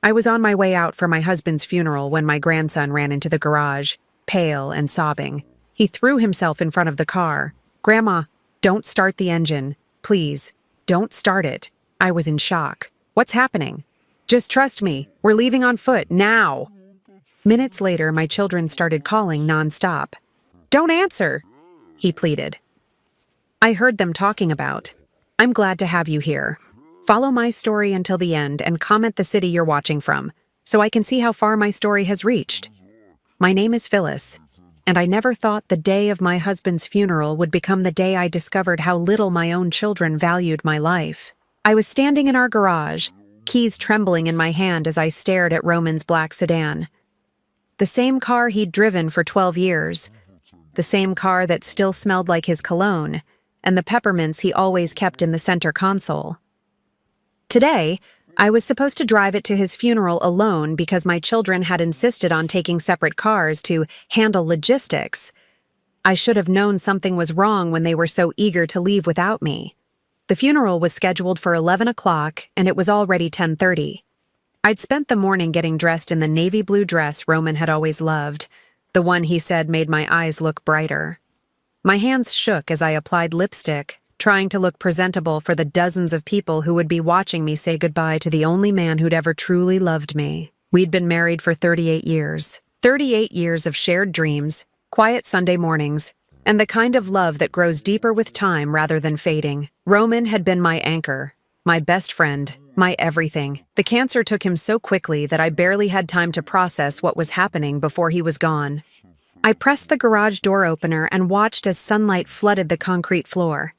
I was on my way out for my husband's funeral when my grandson ran into the garage, pale and sobbing. He threw himself in front of the car. "Grandma, don't start the engine. Please, don't start it." I was in shock. "What's happening?" "Just trust me. We're leaving on foot, now." Minutes later, my children started calling nonstop. "Don't answer," he pleaded. I heard them talking about, "I'm glad to have you here. Follow my story until the end and comment the city you're watching from, so I can see how far my story has reached. My name is Phyllis, and I never thought the day of my husband's funeral would become the day I discovered how little my own children valued my life." I was standing in our garage, keys trembling in my hand as I stared at Roman's black sedan. The same car he'd driven for 12 years, the same car that still smelled like his cologne, and the peppermints he always kept in the center console. Today, I was supposed to drive it to his funeral alone because my children had insisted on taking separate cars to handle logistics. I should have known something was wrong when they were so eager to leave without me. The funeral was scheduled for 11 o'clock, and it was already 10:30. I'd spent the morning getting dressed in the navy blue dress Roman had always loved, the one he said made my eyes look brighter. My hands shook as I applied lipstick, trying to look presentable for the dozens of people who would be watching me say goodbye to the only man who'd ever truly loved me. We'd been married for 38 years. 38 years of shared dreams, quiet Sunday mornings, and the kind of love that grows deeper with time rather than fading. Roman had been my anchor, my best friend, my everything. The cancer took him so quickly that I barely had time to process what was happening before he was gone. I pressed the garage door opener and watched as sunlight flooded the concrete floor.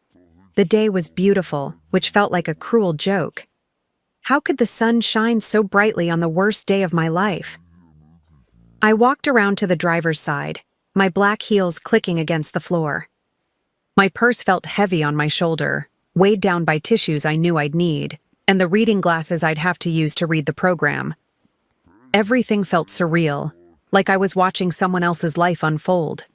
The day was beautiful, which felt like a cruel joke. How could the sun shine so brightly on the worst day of my life? I walked around to the driver's side, my black heels clicking against the floor. My purse felt heavy on my shoulder, weighed down by tissues I knew I'd need, and the reading glasses I'd have to use to read the program. Everything felt surreal, like I was watching someone else's life unfold.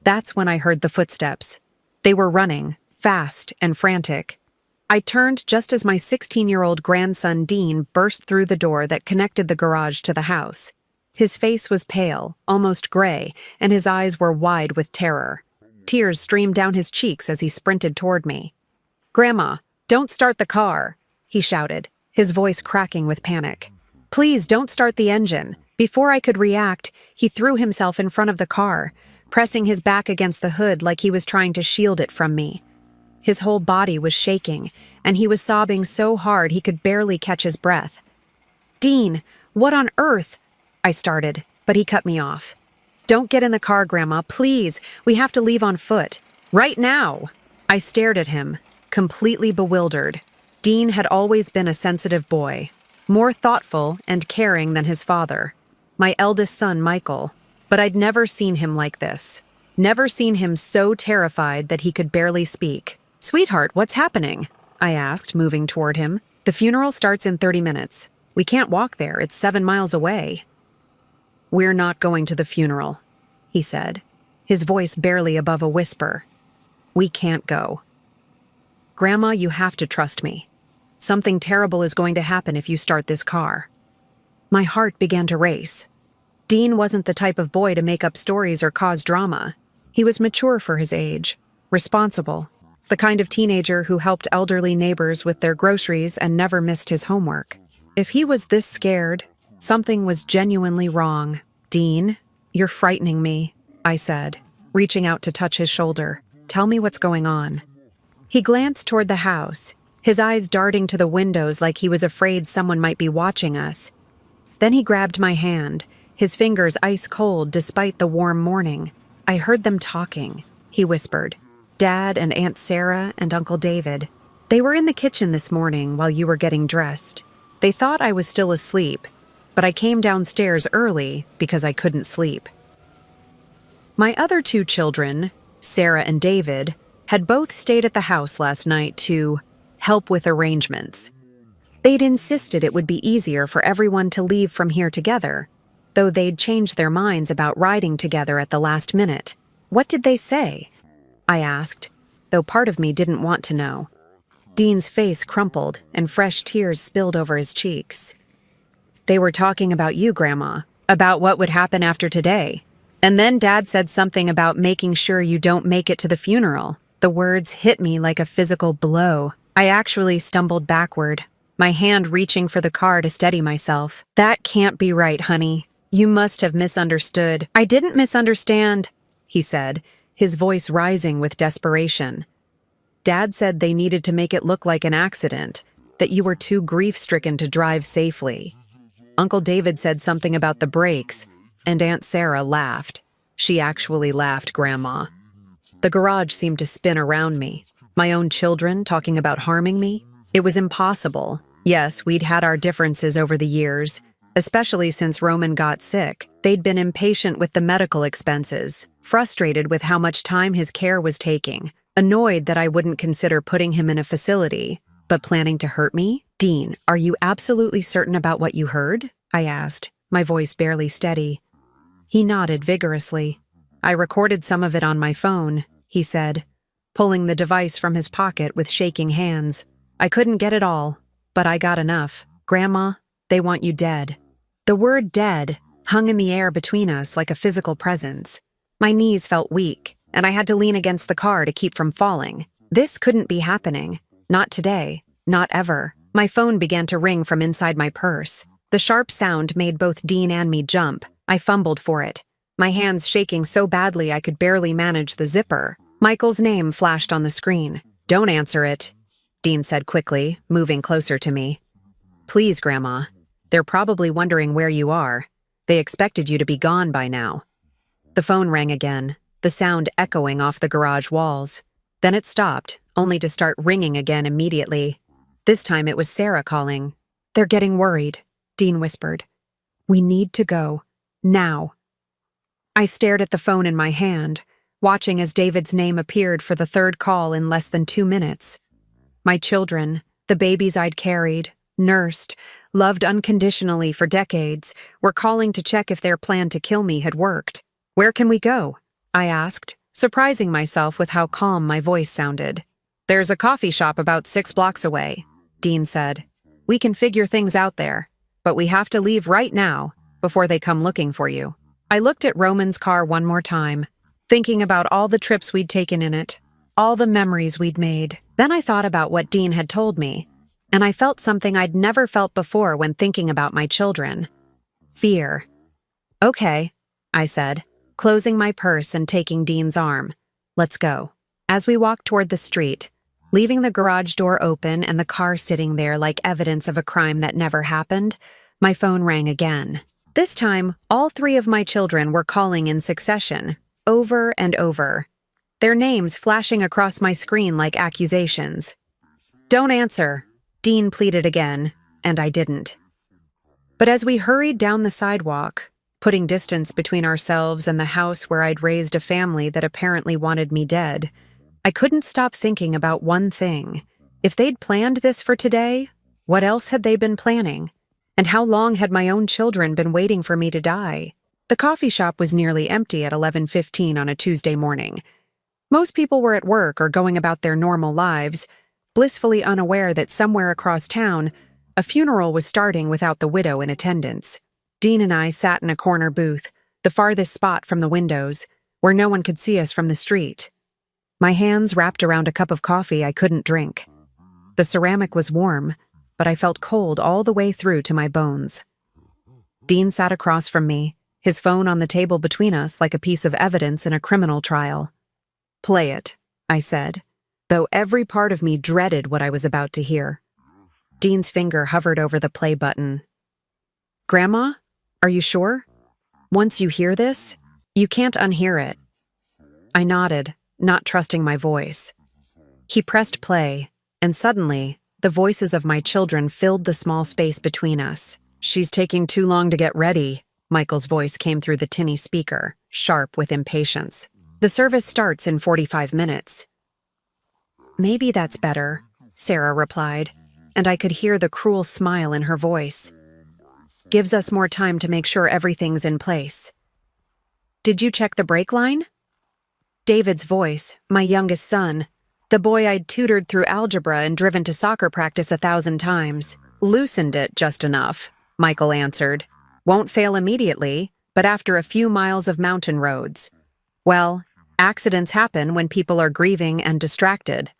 That's when I heard the footsteps. They were running, fast and frantic. I turned just as my 16-year-old grandson Dean burst through the door that connected the garage to the house. His face was pale, almost gray, and his eyes were wide with terror. Tears streamed down his cheeks as he sprinted toward me. "Grandma, don't start the car," he shouted, his voice cracking with panic. "Please don't start the engine." Before I could react, he threw himself in front of the car, pressing his back against the hood like he was trying to shield it from me. His whole body was shaking, and he was sobbing so hard he could barely catch his breath. "Dean, what on earth?" I started, but he cut me off. "Don't get in the car, Grandma, please. We have to leave on foot. Right now." I stared at him, completely bewildered. Dean had always been a sensitive boy, more thoughtful and caring than his father, my eldest son, Michael, but I'd never seen him like this. Never seen him so terrified that he could barely speak. "Sweetheart, what's happening?" I asked, moving toward him. "The funeral starts in 30 minutes. We can't walk there, it's 7 miles away." "We're not going to the funeral," he said, his voice barely above a whisper. "We can't go. Grandma, you have to trust me. Something terrible is going to happen if you start this car." My heart began to race. Dean wasn't the type of boy to make up stories or cause drama. He was mature for his age, responsible, the kind of teenager who helped elderly neighbors with their groceries and never missed his homework. If he was this scared, something was genuinely wrong. "Dean, you're frightening me," I said, reaching out to touch his shoulder. "Tell me what's going on." He glanced toward the house, his eyes darting to the windows like he was afraid someone might be watching us. Then he grabbed my hand, his fingers ice cold despite the warm morning. "I heard them talking," he whispered. "Dad and Aunt Sarah and Uncle David. They were in the kitchen this morning while you were getting dressed. They thought I was still asleep, but I came downstairs early because I couldn't sleep." My other 2 children, Sarah and David, had both stayed at the house last night to help with arrangements. They'd insisted it would be easier for everyone to leave from here together, though they'd changed their minds about riding together at the last minute. "What did they say?" I asked, though part of me didn't want to know. Dean's face crumpled and fresh tears spilled over his cheeks. They were talking about you, Grandma, about what would happen after today. And then Dad said something about making sure you don't make it to the funeral. The words hit me like a physical blow. I actually stumbled backward, my hand reaching for the car to steady myself. That can't be right, honey. You must have misunderstood. I didn't misunderstand, he said, his voice rising with desperation. Dad said they needed to make it look like an accident, that you were too grief-stricken to drive safely. Uncle David said something about the brakes, and Aunt Sarah laughed. She actually laughed, Grandma. The garage seemed to spin around me. My own children talking about harming me? It was impossible. Yes, we'd had our differences over the years, especially since Roman got sick. They'd been impatient with the medical expenses, frustrated with how much time his care was taking, annoyed that I wouldn't consider putting him in a facility, but planning to hurt me? Dean, are you absolutely certain about what you heard? I asked, my voice barely steady. He nodded vigorously. I recorded some of it on my phone, he said, pulling the device from his pocket with shaking hands. I couldn't get it all, but I got enough. Grandma, they want you dead. The word dead hung in the air between us like a physical presence. My knees felt weak, and I had to lean against the car to keep from falling. This couldn't be happening. Not today. Not ever. My phone began to ring from inside my purse. The sharp sound made both Dean and me jump. I fumbled for it, my hands shaking so badly I could barely manage the zipper. Michael's name flashed on the screen. Don't answer it, Dean said quickly, moving closer to me. Please, Grandma. They're probably wondering where you are. They expected you to be gone by now. The phone rang again, the sound echoing off the garage walls. Then it stopped, only to start ringing again immediately. This time it was Sarah calling. They're getting worried, Dean whispered. We need to go. Now. I stared at the phone in my hand, watching as David's name appeared for the third call in less than 2 minutes. My children, the babies I'd carried, nursed, loved unconditionally for decades, were calling to check if their plan to kill me had worked. Where can we go? I asked, surprising myself with how calm my voice sounded. There's a coffee shop about 6 blocks away, Dean said. We can figure things out there, but we have to leave right now before they come looking for you. I looked at Roman's car one more time, thinking about all the trips we'd taken in it, all the memories we'd made. Then I thought about what Dean had told me, and I felt something I'd never felt before when thinking about my children. Fear. Okay, I said, closing my purse and taking Dean's arm. Let's go. As we walked toward the street, leaving the garage door open and the car sitting there like evidence of a crime that never happened, my phone rang again. This time, all 3 of my children were calling in succession, over and over, their names flashing across my screen like accusations. Don't answer, Dean pleaded again, and I didn't. But as we hurried down the sidewalk, putting distance between ourselves and the house where I'd raised a family that apparently wanted me dead, I couldn't stop thinking about one thing. If they'd planned this for today, what else had they been planning? And how long had my own children been waiting for me to die? The coffee shop was nearly empty at 11:15 on a Tuesday morning. Most people were at work or going about their normal lives, blissfully unaware that somewhere across town, a funeral was starting without the widow in attendance. Dean and I sat in a corner booth, the farthest spot from the windows, where no one could see us from the street. My hands wrapped around a cup of coffee I couldn't drink. The ceramic was warm, but I felt cold all the way through to my bones. Dean sat across from me, his phone on the table between us like a piece of evidence in a criminal trial. Play it, I said, though every part of me dreaded what I was about to hear. Dean's finger hovered over the play button. Grandma, are you sure? Once you hear this, you can't unhear it. I nodded, not trusting my voice. He pressed play, and suddenly, the voices of my children filled the small space between us. She's taking too long to get ready, Michael's voice came through the tinny speaker, sharp with impatience. The service starts in 45 minutes. Maybe that's better, Sarah replied, and I could hear the cruel smile in her voice. Gives us more time to make sure everything's in place. Did you check the brake line? David's voice, my youngest son, the boy I'd tutored through algebra and driven to soccer practice 1,000 times, loosened it just enough, Michael answered. Won't fail immediately, but after a few miles of mountain roads. Well, accidents happen when people are grieving and distracted.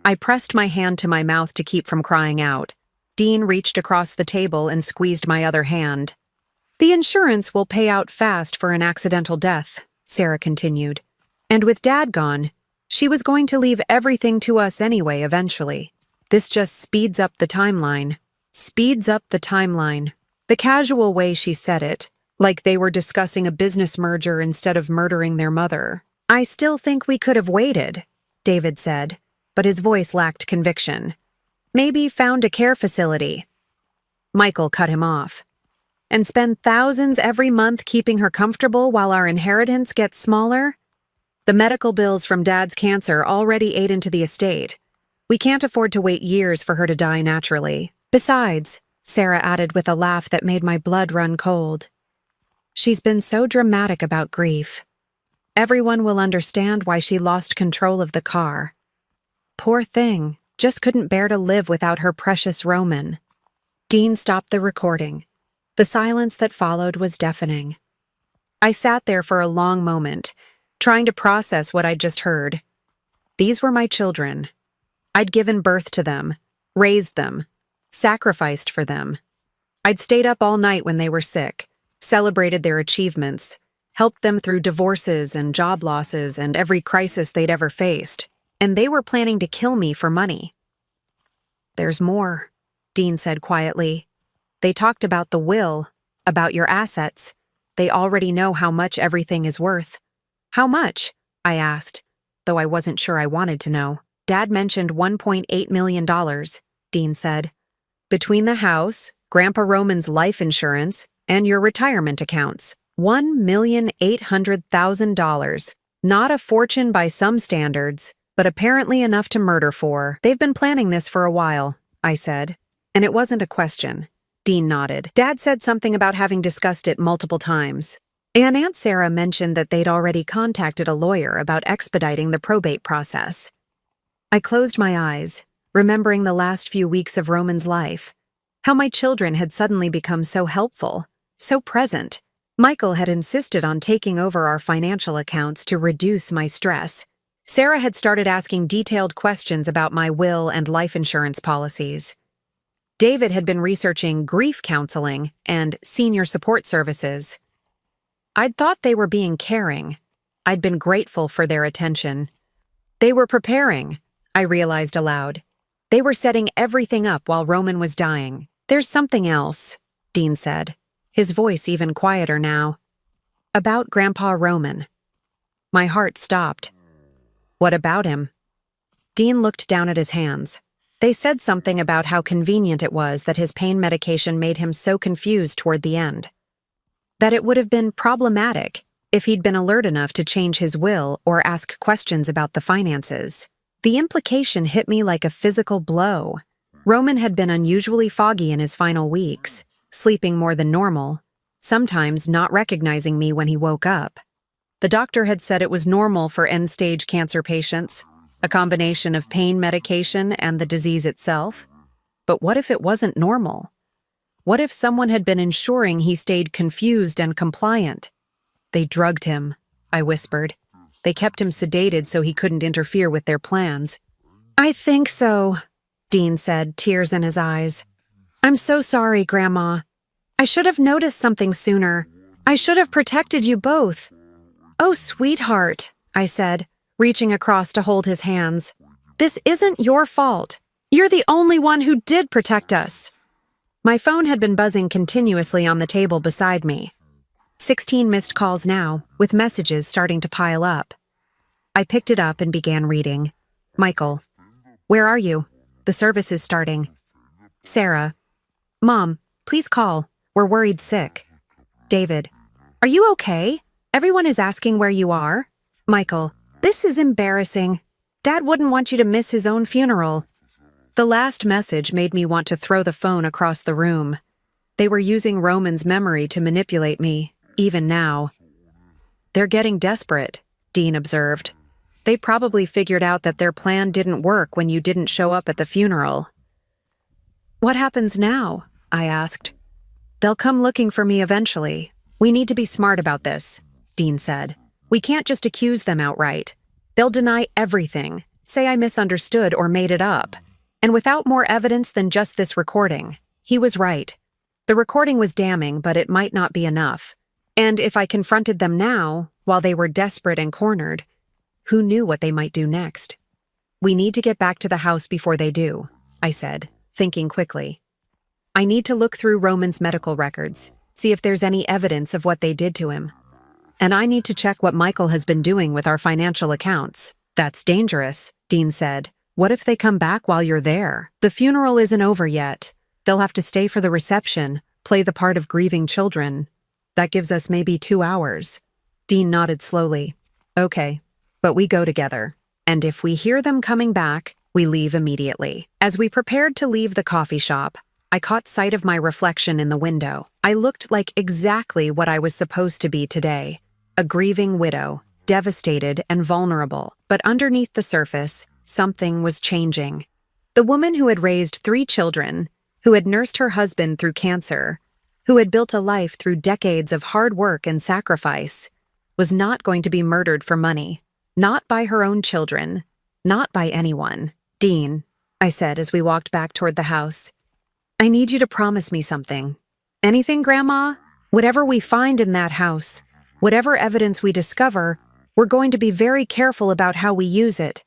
I pressed my hand to my mouth to keep from crying out. Dean reached across the table and squeezed my other hand. The insurance will pay out fast for an accidental death, Sarah continued. And with Dad gone, she was going to leave everything to us anyway eventually. This just speeds up the timeline. Speeds up the timeline. The casual way she said it, like they were discussing a business merger instead of murdering their mother. I still think we could have waited, David said, but his voice lacked conviction. Maybe found a care facility. Michael cut him off. And spend thousands every month keeping her comfortable while our inheritance gets smaller? The medical bills from Dad's cancer already ate into the estate. We can't afford to wait years for her to die naturally. Besides, Sarah added with a laugh that made my blood run cold, she's been so dramatic about grief. Everyone will understand why she lost control of the car. Poor thing, just couldn't bear to live without her precious Roman. Dean stopped the recording. The silence that followed was deafening. I sat there for a long moment, trying to process what I'd just heard. These were my children. I'd given birth to them, raised them, sacrificed for them. I'd stayed up all night when they were sick, celebrated their achievements, helped them through divorces and job losses and every crisis they'd ever faced, and they were planning to kill me for money. There's more, Dean said quietly. They talked about the will, about your assets. They already know how much everything is worth. How much? I asked, though I wasn't sure I wanted to know. Dad mentioned $1.8 million, Dean said. Between the house, Grandpa Roman's life insurance, and your retirement accounts. $1,800,000. Not a fortune by some standards, but apparently enough to murder for. They've been planning this for a while, I said. And it wasn't a question. Dean nodded. Dad said something about having discussed it multiple times. And Aunt Sarah mentioned that they'd already contacted a lawyer about expediting the probate process. I closed my eyes, remembering the last few weeks of Roman's life. How my children had suddenly become so helpful, so present. Michael had insisted on taking over our financial accounts to reduce my stress. Sarah had started asking detailed questions about my will and life insurance policies. David had been researching grief counseling and senior support services. I'd thought they were being caring. I'd been grateful for their attention. They were preparing, I realized aloud. They were setting everything up while Roman was dying. There's something else, Dean said, his voice even quieter now. About Grandpa Roman. My heart stopped. What about him? Dean looked down at his hands. They said something about how convenient it was that his pain medication made him so confused toward the end. That it would have been problematic if he'd been alert enough to change his will or ask questions about the finances. The implication hit me like a physical blow. Roman had been unusually foggy in his final weeks, sleeping more than normal, sometimes not recognizing me when he woke up. The doctor had said it was normal for end-stage cancer patients, a combination of pain medication and the disease itself. But what if it wasn't normal? What if someone had been ensuring he stayed confused and compliant? They drugged him, I whispered. They kept him sedated so he couldn't interfere with their plans. I think so, Dean said, tears in his eyes. I'm so sorry, Grandma. I should have noticed something sooner. I should have protected you both. Oh, sweetheart, I said, reaching across to hold his hands. This isn't your fault. You're the only one who did protect us. My phone had been buzzing continuously on the table beside me. 16 missed calls now, with messages starting to pile up. I picked it up and began reading. Michael. Where are you? The service is starting. Sarah. Mom, please call. We're worried sick. David. Are you okay? Everyone is asking where you are. Michael. This is embarrassing. Dad wouldn't want you to miss his own funeral. The last message made me want to throw the phone across the room. They were using Roman's memory to manipulate me, even now. They're getting desperate, Dean observed. They probably figured out that their plan didn't work when you didn't show up at the funeral. What happens now? I asked. They'll come looking for me eventually. We need to be smart about this, Dean said. We can't just accuse them outright. They'll deny everything, say I misunderstood or made it up. And without more evidence than just this recording. He was right. The recording was damning, but it might not be enough. And if I confronted them now, while they were desperate and cornered, who knew what they might do next? We need to get back to the house before they do, I said, thinking quickly. I need to look through Roman's medical records, see if there's any evidence of what they did to him. And I need to check what Michael has been doing with our financial accounts. That's dangerous, Dean said. What if they come back while you're there? The funeral isn't over yet. They'll have to stay for the reception, play the part of grieving children. That gives us maybe 2 hours. Dean nodded slowly. Okay, but we go together. And if we hear them coming back, we leave immediately. As we prepared to leave the coffee shop, I caught sight of my reflection in the window. I looked like exactly what I was supposed to be today. A grieving widow, devastated and vulnerable. But underneath the surface, something was changing. The woman who had raised 3 children, who had nursed her husband through cancer, who had built a life through decades of hard work and sacrifice, was not going to be murdered for money. Not by her own children. Not by anyone. Dean, I said as we walked back toward the house, I need you to promise me something. Anything, Grandma? Whatever we find in that house, whatever evidence we discover, we're going to be very careful about how we use it.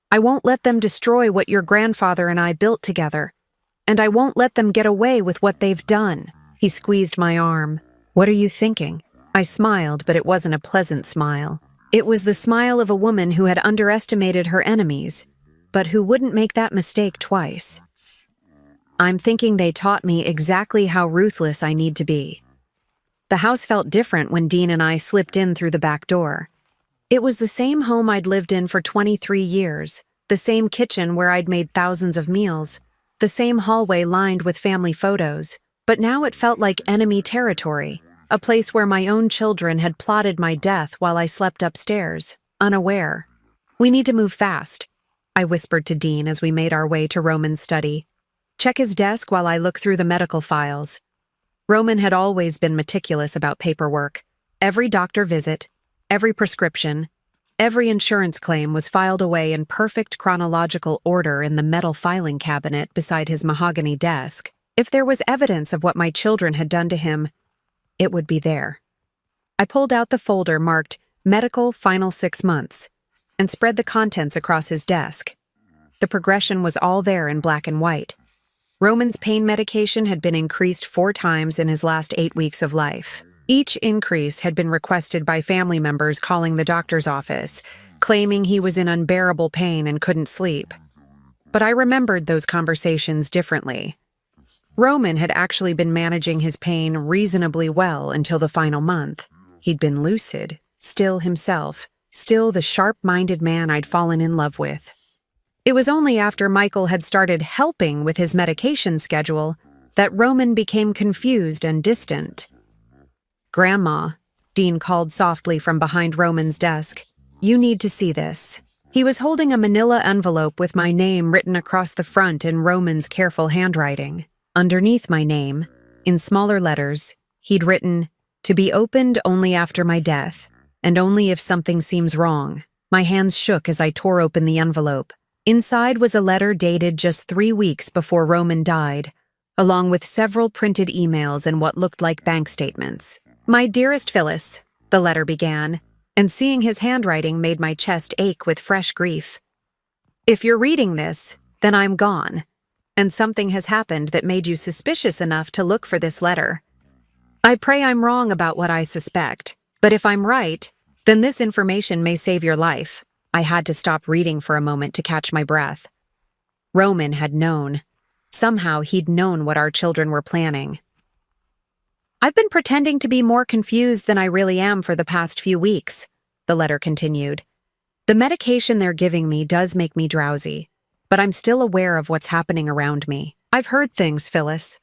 I won't let them destroy what your grandfather and I built together. And I won't let them get away with what they've done. He squeezed my arm. What are you thinking? I smiled, but it wasn't a pleasant smile. It was the smile of a woman who had underestimated her enemies, but who wouldn't make that mistake twice. I'm thinking they taught me exactly how ruthless I need to be. The house felt different when Dean and I slipped in through the back door. It was the same home I'd lived in for 23 years, the same kitchen where I'd made thousands of meals, the same hallway lined with family photos, but now it felt like enemy territory, a place where my own children had plotted my death while I slept upstairs, unaware. We need to move fast, I whispered to Dean as we made our way to Roman's study. Check his desk while I look through the medical files. Roman had always been meticulous about paperwork. Every doctor visit, every prescription, every insurance claim was filed away in perfect chronological order in the metal filing cabinet beside his mahogany desk. If there was evidence of what my children had done to him, it would be there. I pulled out the folder marked Medical Final 6 Months and spread the contents across his desk. The progression was all there in black and white. Roman's pain medication had been increased 4 times in his last 8 weeks of life. Each increase had been requested by family members calling the doctor's office, claiming he was in unbearable pain and couldn't sleep. But I remembered those conversations differently. Roman had actually been managing his pain reasonably well until the final month. He'd been lucid, still himself, still the sharp-minded man I'd fallen in love with. It was only after Michael had started helping with his medication schedule that Roman became confused and distant. Grandma, Dean called softly from behind Roman's desk. You need to see this. He was holding a manila envelope with my name written across the front in Roman's careful handwriting. Underneath my name, in smaller letters, he'd written, "To be opened only after my death, and only if something seems wrong." My hands shook as I tore open the envelope. Inside was a letter dated just 3 weeks before Roman died, along with several printed emails and what looked like bank statements. "My dearest Phyllis," the letter began, and seeing his handwriting made my chest ache with fresh grief. "If you're reading this, then I'm gone, and something has happened that made you suspicious enough to look for this letter. I pray I'm wrong about what I suspect, but if I'm right, then this information may save your life." I had to stop reading for a moment to catch my breath. Roman had known. Somehow he'd known what our children were planning. "I've been pretending to be more confused than I really am for the past few weeks," the letter continued. "The medication they're giving me does make me drowsy, but I'm still aware of what's happening around me. I've heard things, Phyllis.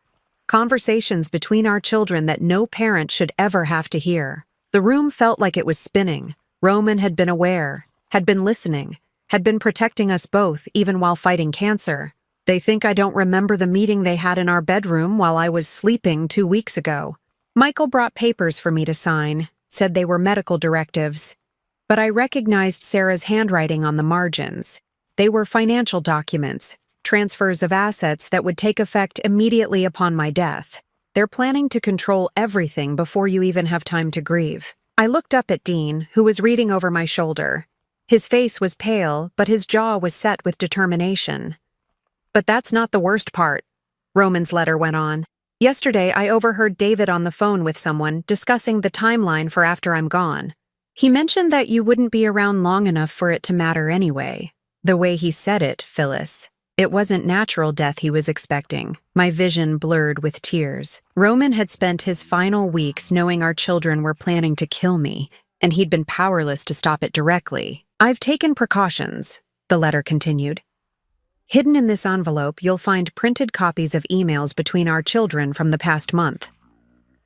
Conversations between our children that no parent should ever have to hear." The room felt like it was spinning. Roman had been aware, had been listening, had been protecting us both even while fighting cancer. They think I don't remember the meeting they had in our bedroom while I was sleeping 2 weeks ago. Michael brought papers for me to sign, said they were medical directives. But I recognized Sarah's handwriting on the margins. They were financial documents, transfers of assets that would take effect immediately upon my death. They're planning to control everything before you even have time to grieve. I looked up at Dean, who was reading over my shoulder. His face was pale, but his jaw was set with determination. But that's not the worst part, Roman's letter went on. Yesterday, I overheard David on the phone with someone discussing the timeline for after I'm gone. He mentioned that you wouldn't be around long enough for it to matter anyway. The way he said it, Phyllis. It wasn't natural death he was expecting. My vision blurred with tears. Roman had spent his final weeks knowing our children were planning to kill me, and he'd been powerless to stop it directly. I've taken precautions, the letter continued. Hidden in this envelope, you'll find printed copies of emails between our children from the past month.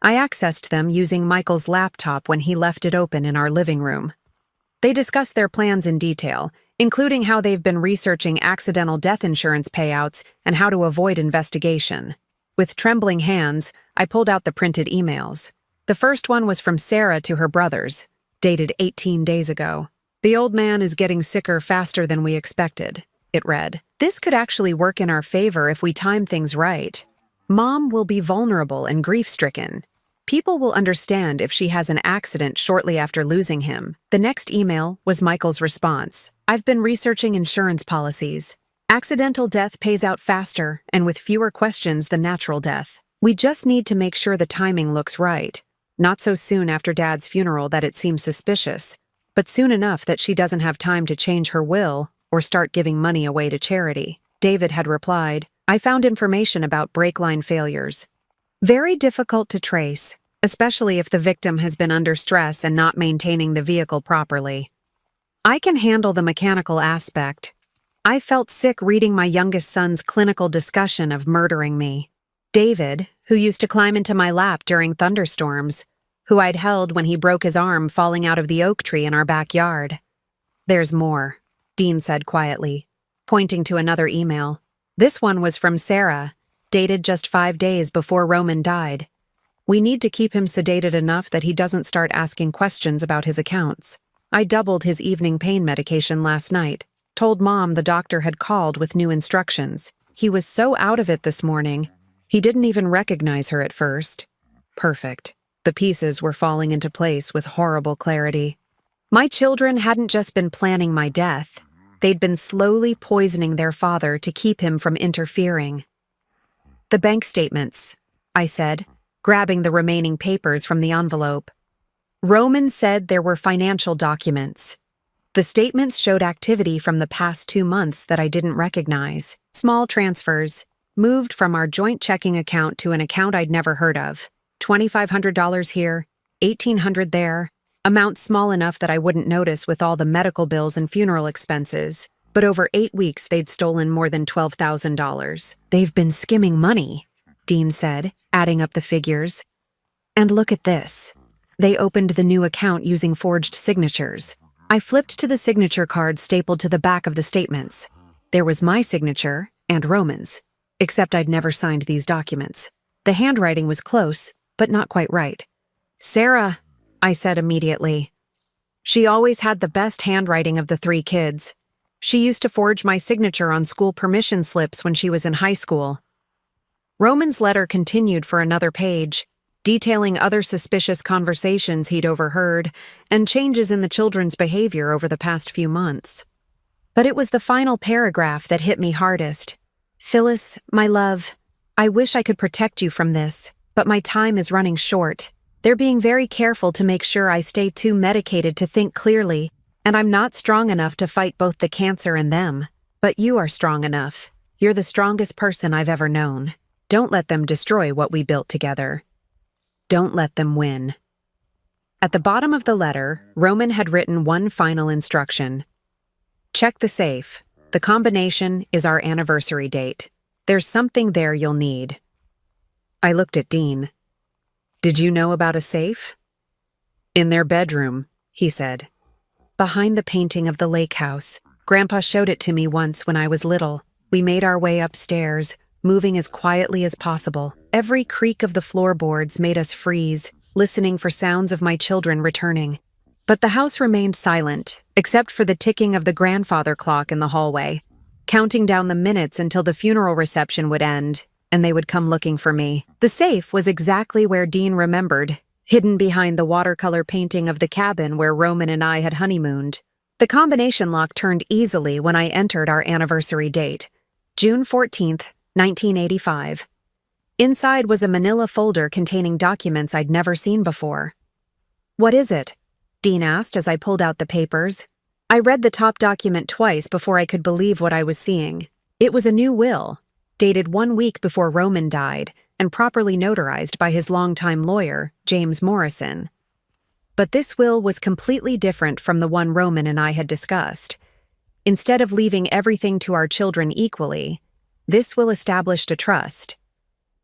I accessed them using Michael's laptop when he left it open in our living room. They discussed their plans in detail, including how they've been researching accidental death insurance payouts and how to avoid investigation. With trembling hands, I pulled out the printed emails. The first one was from Sarah to her brothers, dated 18 days ago. The old man is getting sicker faster than we expected, it read. This could actually work in our favor if we time things right. Mom will be vulnerable and grief-stricken. People will understand if she has an accident shortly after losing him. The next email was Michael's response. I've been researching insurance policies. Accidental death pays out faster and with fewer questions than natural death. We just need to make sure the timing looks right. Not so soon after Dad's funeral that it seems suspicious, but soon enough that she doesn't have time to change her will or start giving money away to charity. David had replied, I found information about brake line failures. Very difficult to trace, especially if the victim has been under stress and not maintaining the vehicle properly. I can handle the mechanical aspect. I felt sick reading my youngest son's clinical discussion of murdering me. David, who used to climb into my lap during thunderstorms, who I'd held when he broke his arm falling out of the oak tree in our backyard. There's more, Dean said quietly, pointing to another email. This one was from Sarah, dated just 5 days before Roman died. We need to keep him sedated enough that he doesn't start asking questions about his accounts. I doubled his evening pain medication last night, told Mom the doctor had called with new instructions. He was so out of it this morning, he didn't even recognize her at first. Perfect. The pieces were falling into place with horrible clarity. My children hadn't just been planning my death. They'd been slowly poisoning their father to keep him from interfering. The bank statements, I said, grabbing the remaining papers from the envelope. Roman said there were financial documents. The statements showed activity from the past 2 months that I didn't recognize. Small transfers, moved from our joint checking account to an account I'd never heard of. $2,500 here, $1,800 there. Amounts small enough that I wouldn't notice with all the medical bills and funeral expenses, but over 8 weeks they'd stolen more than $12,000. They've been skimming money, Dean said, adding up the figures. And look at this. They opened the new account using forged signatures. I flipped to the signature card stapled to the back of the statements. There was my signature and Roman's, except I'd never signed these documents. The handwriting was close, but not quite right. Sarah, I said immediately. She always had the best handwriting of the 3 kids. She used to forge my signature on school permission slips when she was in high school. Roman's letter continued for another page, detailing other suspicious conversations he'd overheard and changes in the children's behavior over the past few months. But it was the final paragraph that hit me hardest. Phyllis, my love, I wish I could protect you from this, but my time is running short. They're being very careful to make sure I stay too medicated to think clearly, and I'm not strong enough to fight both the cancer and them. But you are strong enough. You're the strongest person I've ever known. Don't let them destroy what we built together. Don't let them win. At the bottom of the letter, Roman had written one final instruction. Check the safe. The combination is our anniversary date. There's something there you'll need. I looked at Dean. Did you know about a safe? In their bedroom, he said. Behind the painting of the lake house. Grandpa showed it to me once when I was little. We made our way upstairs, moving as quietly as possible. Every creak of the floorboards made us freeze, listening for sounds of my children returning. But the house remained silent, except for the ticking of the grandfather clock in the hallway, counting down the minutes until the funeral reception would end, and they would come looking for me. The safe was exactly where Dean remembered, hidden behind the watercolor painting of the cabin where Roman and I had honeymooned. The combination lock turned easily when I entered our anniversary date, June 14th, 1985. Inside was a manila folder containing documents I'd never seen before. "What is it?" Dean asked as I pulled out the papers. I read the top document twice before I could believe what I was seeing. It was a new will, dated 1 week before Roman died, and properly notarized by his longtime lawyer, James Morrison. But this will was completely different from the one Roman and I had discussed. Instead of leaving everything to our children equally, this will established a trust.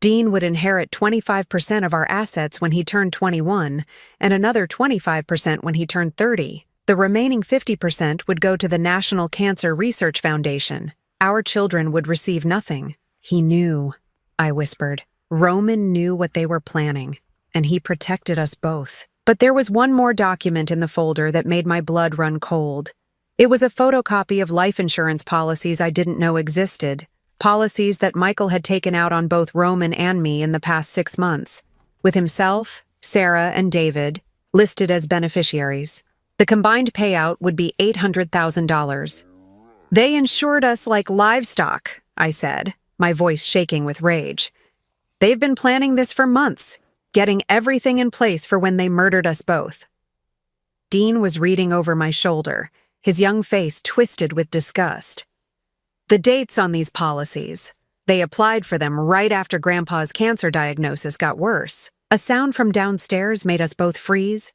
Dean would inherit 25% of our assets when he turned 21, and another 25% when he turned 30. The remaining 50% would go to the National Cancer Research Foundation. Our children would receive nothing. "He knew," I whispered. "Roman knew what they were planning, and he protected us both." But there was one more document in the folder that made my blood run cold. It was a photocopy of life insurance policies I didn't know existed. Policies that Michael had taken out on both Roman and me in the past 6 months, with himself, Sarah, and David listed as beneficiaries. The combined payout would be $800,000. "They insured us like livestock," I said, my voice shaking with rage. "They've been planning this for months, getting everything in place for when they murdered us both." Dean was reading over my shoulder, his young face twisted with disgust. "The dates on these policies. They applied for them right after Grandpa's cancer diagnosis got worse." A sound from downstairs made us both freeze.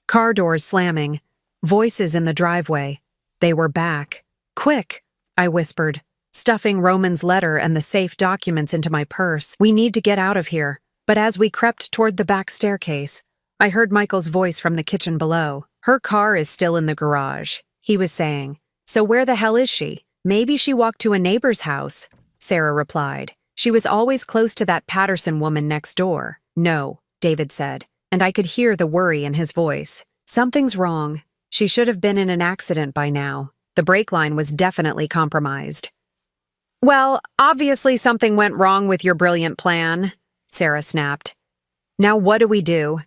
Car doors slamming, voices in the driveway. They were back. "Quick," I whispered, stuffing Roman's letter and the safe documents into my purse. "We need to get out of here." But as we crept toward the back staircase, I heard Michael's voice from the kitchen below. "Her car is still in the garage," he was saying. "So where the hell is she?" "Maybe she walked to a neighbor's house," Sarah replied. "She was always close to that Patterson woman next door." "No," David said, and I could hear the worry in his voice. "Something's wrong. She should have been in an accident by now. The brake line was definitely compromised." "Well, obviously something went wrong with your brilliant plan," Sarah snapped. "Now what do we do?"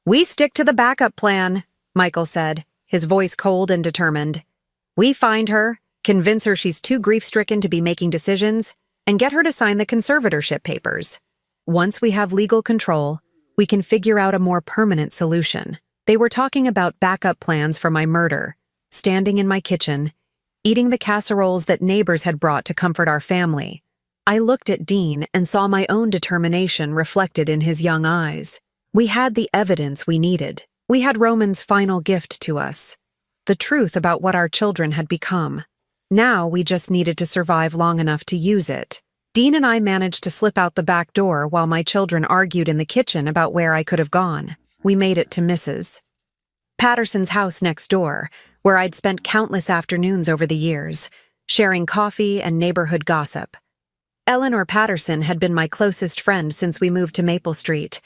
"We stick to the backup plan," Michael said, his voice cold and determined. "We find her, convince her she's too grief-stricken to be making decisions, and get her to sign the conservatorship papers. Once we have legal control, we can figure out a more permanent solution." They were talking about backup plans for my murder, standing in my kitchen, eating the casseroles that neighbors had brought to comfort our family. I looked at Dean and saw my own determination reflected in his young eyes. We had the evidence we needed. We had Roman's final gift to us, the truth about what our children had become. Now we just needed to survive long enough to use it. Dean and I managed to slip out the back door while my children argued in the kitchen about where I could have gone. We made it to Mrs. Patterson's house next door, where I'd spent countless afternoons over the years, sharing coffee and neighborhood gossip. Eleanor Patterson had been my closest friend since we moved to Maple Street,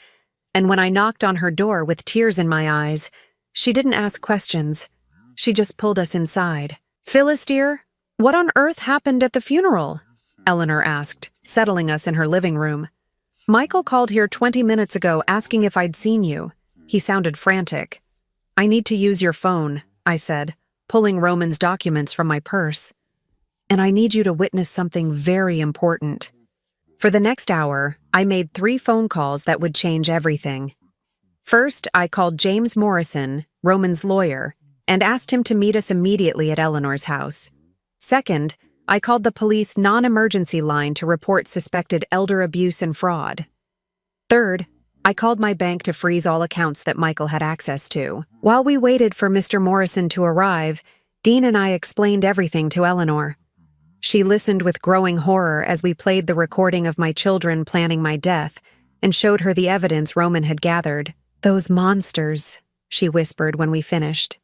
and when I knocked on her door with tears in my eyes, she didn't ask questions. She just pulled us inside. "Phyllis, dear, what on earth happened at the funeral?" Eleanor asked, settling us in her living room. "Michael called here 20 minutes ago asking if I'd seen you." He sounded frantic. "I need to use your phone," I said, pulling Roman's documents from my purse. "And I need you to witness something very important." For the next hour, I made 3 phone calls that would change everything. First, I called James Morrison, Roman's lawyer, and asked him to meet us immediately at Eleanor's house. Second, I called the police non-emergency line to report suspected elder abuse and fraud. Third, I called my bank to freeze all accounts that Michael had access to. While we waited for Mr. Morrison to arrive, Dean and I explained everything to Eleanor. She listened with growing horror as we played the recording of my children planning my death and showed her the evidence Roman had gathered. "Those monsters," she whispered when we finished.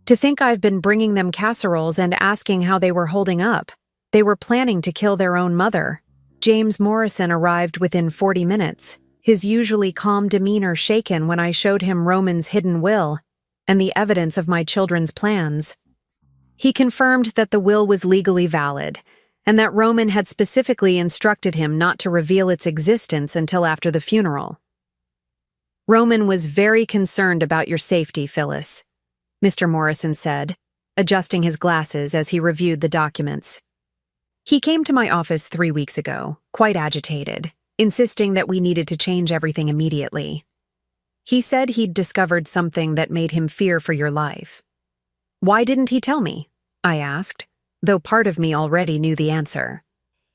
"To think I've been bringing them casseroles and asking how they were holding up." They were planning to kill their own mother. James Morrison arrived within 40 minutes, his usually calm demeanor shaken when I showed him Roman's hidden will and the evidence of my children's plans. He confirmed that the will was legally valid, and that Roman had specifically instructed him not to reveal its existence until after the funeral. "Roman was very concerned about your safety, Phyllis," Mr. Morrison said, adjusting his glasses as he reviewed the documents. "He came to my office 3 weeks ago, quite agitated, insisting that we needed to change everything immediately. He said he'd discovered something that made him fear for your life." "Why didn't he tell me?" I asked, though part of me already knew the answer.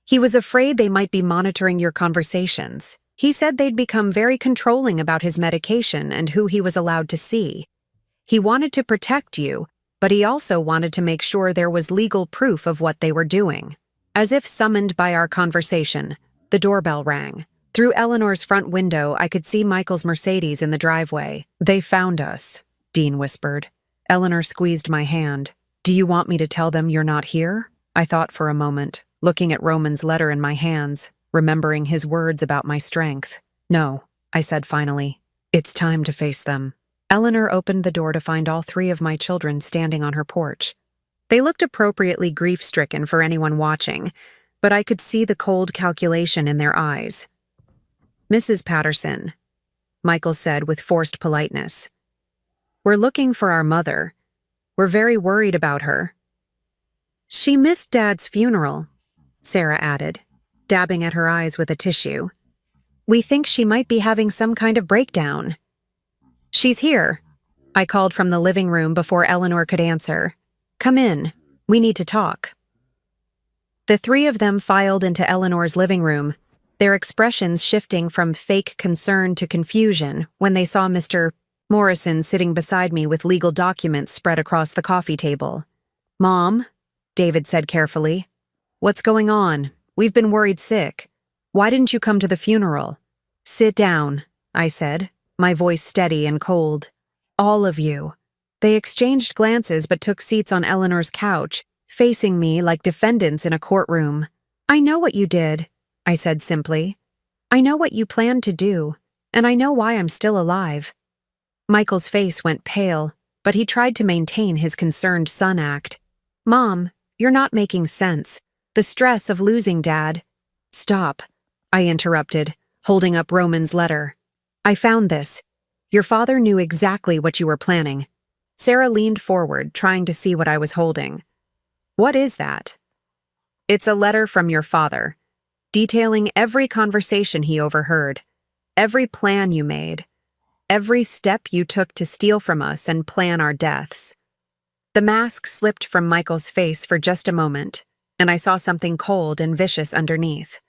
"He was afraid they might be monitoring your conversations. He said they'd become very controlling about his medication and who he was allowed to see. He wanted to protect you, but he also wanted to make sure there was legal proof of what they were doing." As if summoned by our conversation, the doorbell rang. Through Eleanor's front window, I could see Michael's Mercedes in the driveway. "They found us," Dean whispered. Eleanor squeezed my hand. "Do you want me to tell them you're not here?" I thought for a moment, looking at Roman's letter in my hands, remembering his words about my strength. "No," I said finally. "It's time to face them." Eleanor opened the door to find all 3 of my children standing on her porch. They looked appropriately grief-stricken for anyone watching, but I could see the cold calculation in their eyes. "Mrs. Patterson," Michael said with forced politeness, "we're looking for our mother. We're very worried about her." "She missed Dad's funeral," Sarah added, dabbing at her eyes with a tissue. "We think she might be having some kind of breakdown." "She's here," I called from the living room before Eleanor could answer. "Come in. We need to talk." The 3 of them filed into Eleanor's living room, their expressions shifting from fake concern to confusion when they saw Mr. Morrison sitting beside me with legal documents spread across the coffee table. "Mom," David said carefully, "what's going on? We've been worried sick. Why didn't you come to the funeral?" "Sit down," I said, my voice steady and cold. "All of you." They exchanged glances but took seats on Eleanor's couch, facing me like defendants in a courtroom. "I know what you did," I said simply. "I know what you planned to do, and I know why I'm still alive." Michael's face went pale, but he tried to maintain his concerned son act. "Mom, you're not making sense. The stress of losing Dad—" "Stop," I interrupted, holding up Roman's letter. "I found this. Your father knew exactly what you were planning." Sarah leaned forward, trying to see what I was holding. "What is that?" "It's a letter from your father, detailing every conversation he overheard, every plan you made, every step you took to steal from us and plan our deaths." The mask slipped from Michael's face for just a moment, and I saw something cold and vicious underneath.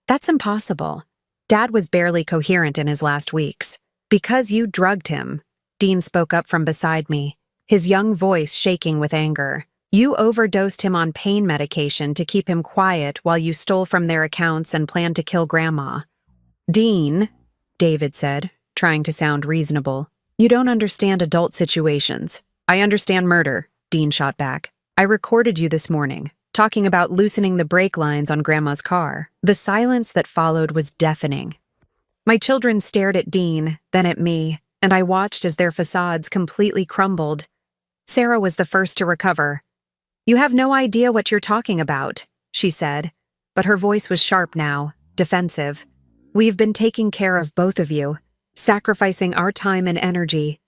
"That's impossible. Dad was barely coherent in his last weeks. Because you drugged him," Dean spoke up from beside me, his young voice shaking with anger. "You overdosed him on pain medication to keep him quiet while you stole from their accounts and planned to kill Grandma." "Dean," David said, trying to sound reasonable, "you don't understand adult situations." "I understand murder," Dean shot back. "I recorded you this morning, talking about loosening the brake lines on Grandma's car." The silence that followed was deafening. My children stared at Dean, then at me, and I watched as their facades completely crumbled. Sarah was the first to recover. "You have no idea what you're talking about," she said, but her voice was sharp now, defensive. "We've been taking care of both of you, sacrificing our time and energy."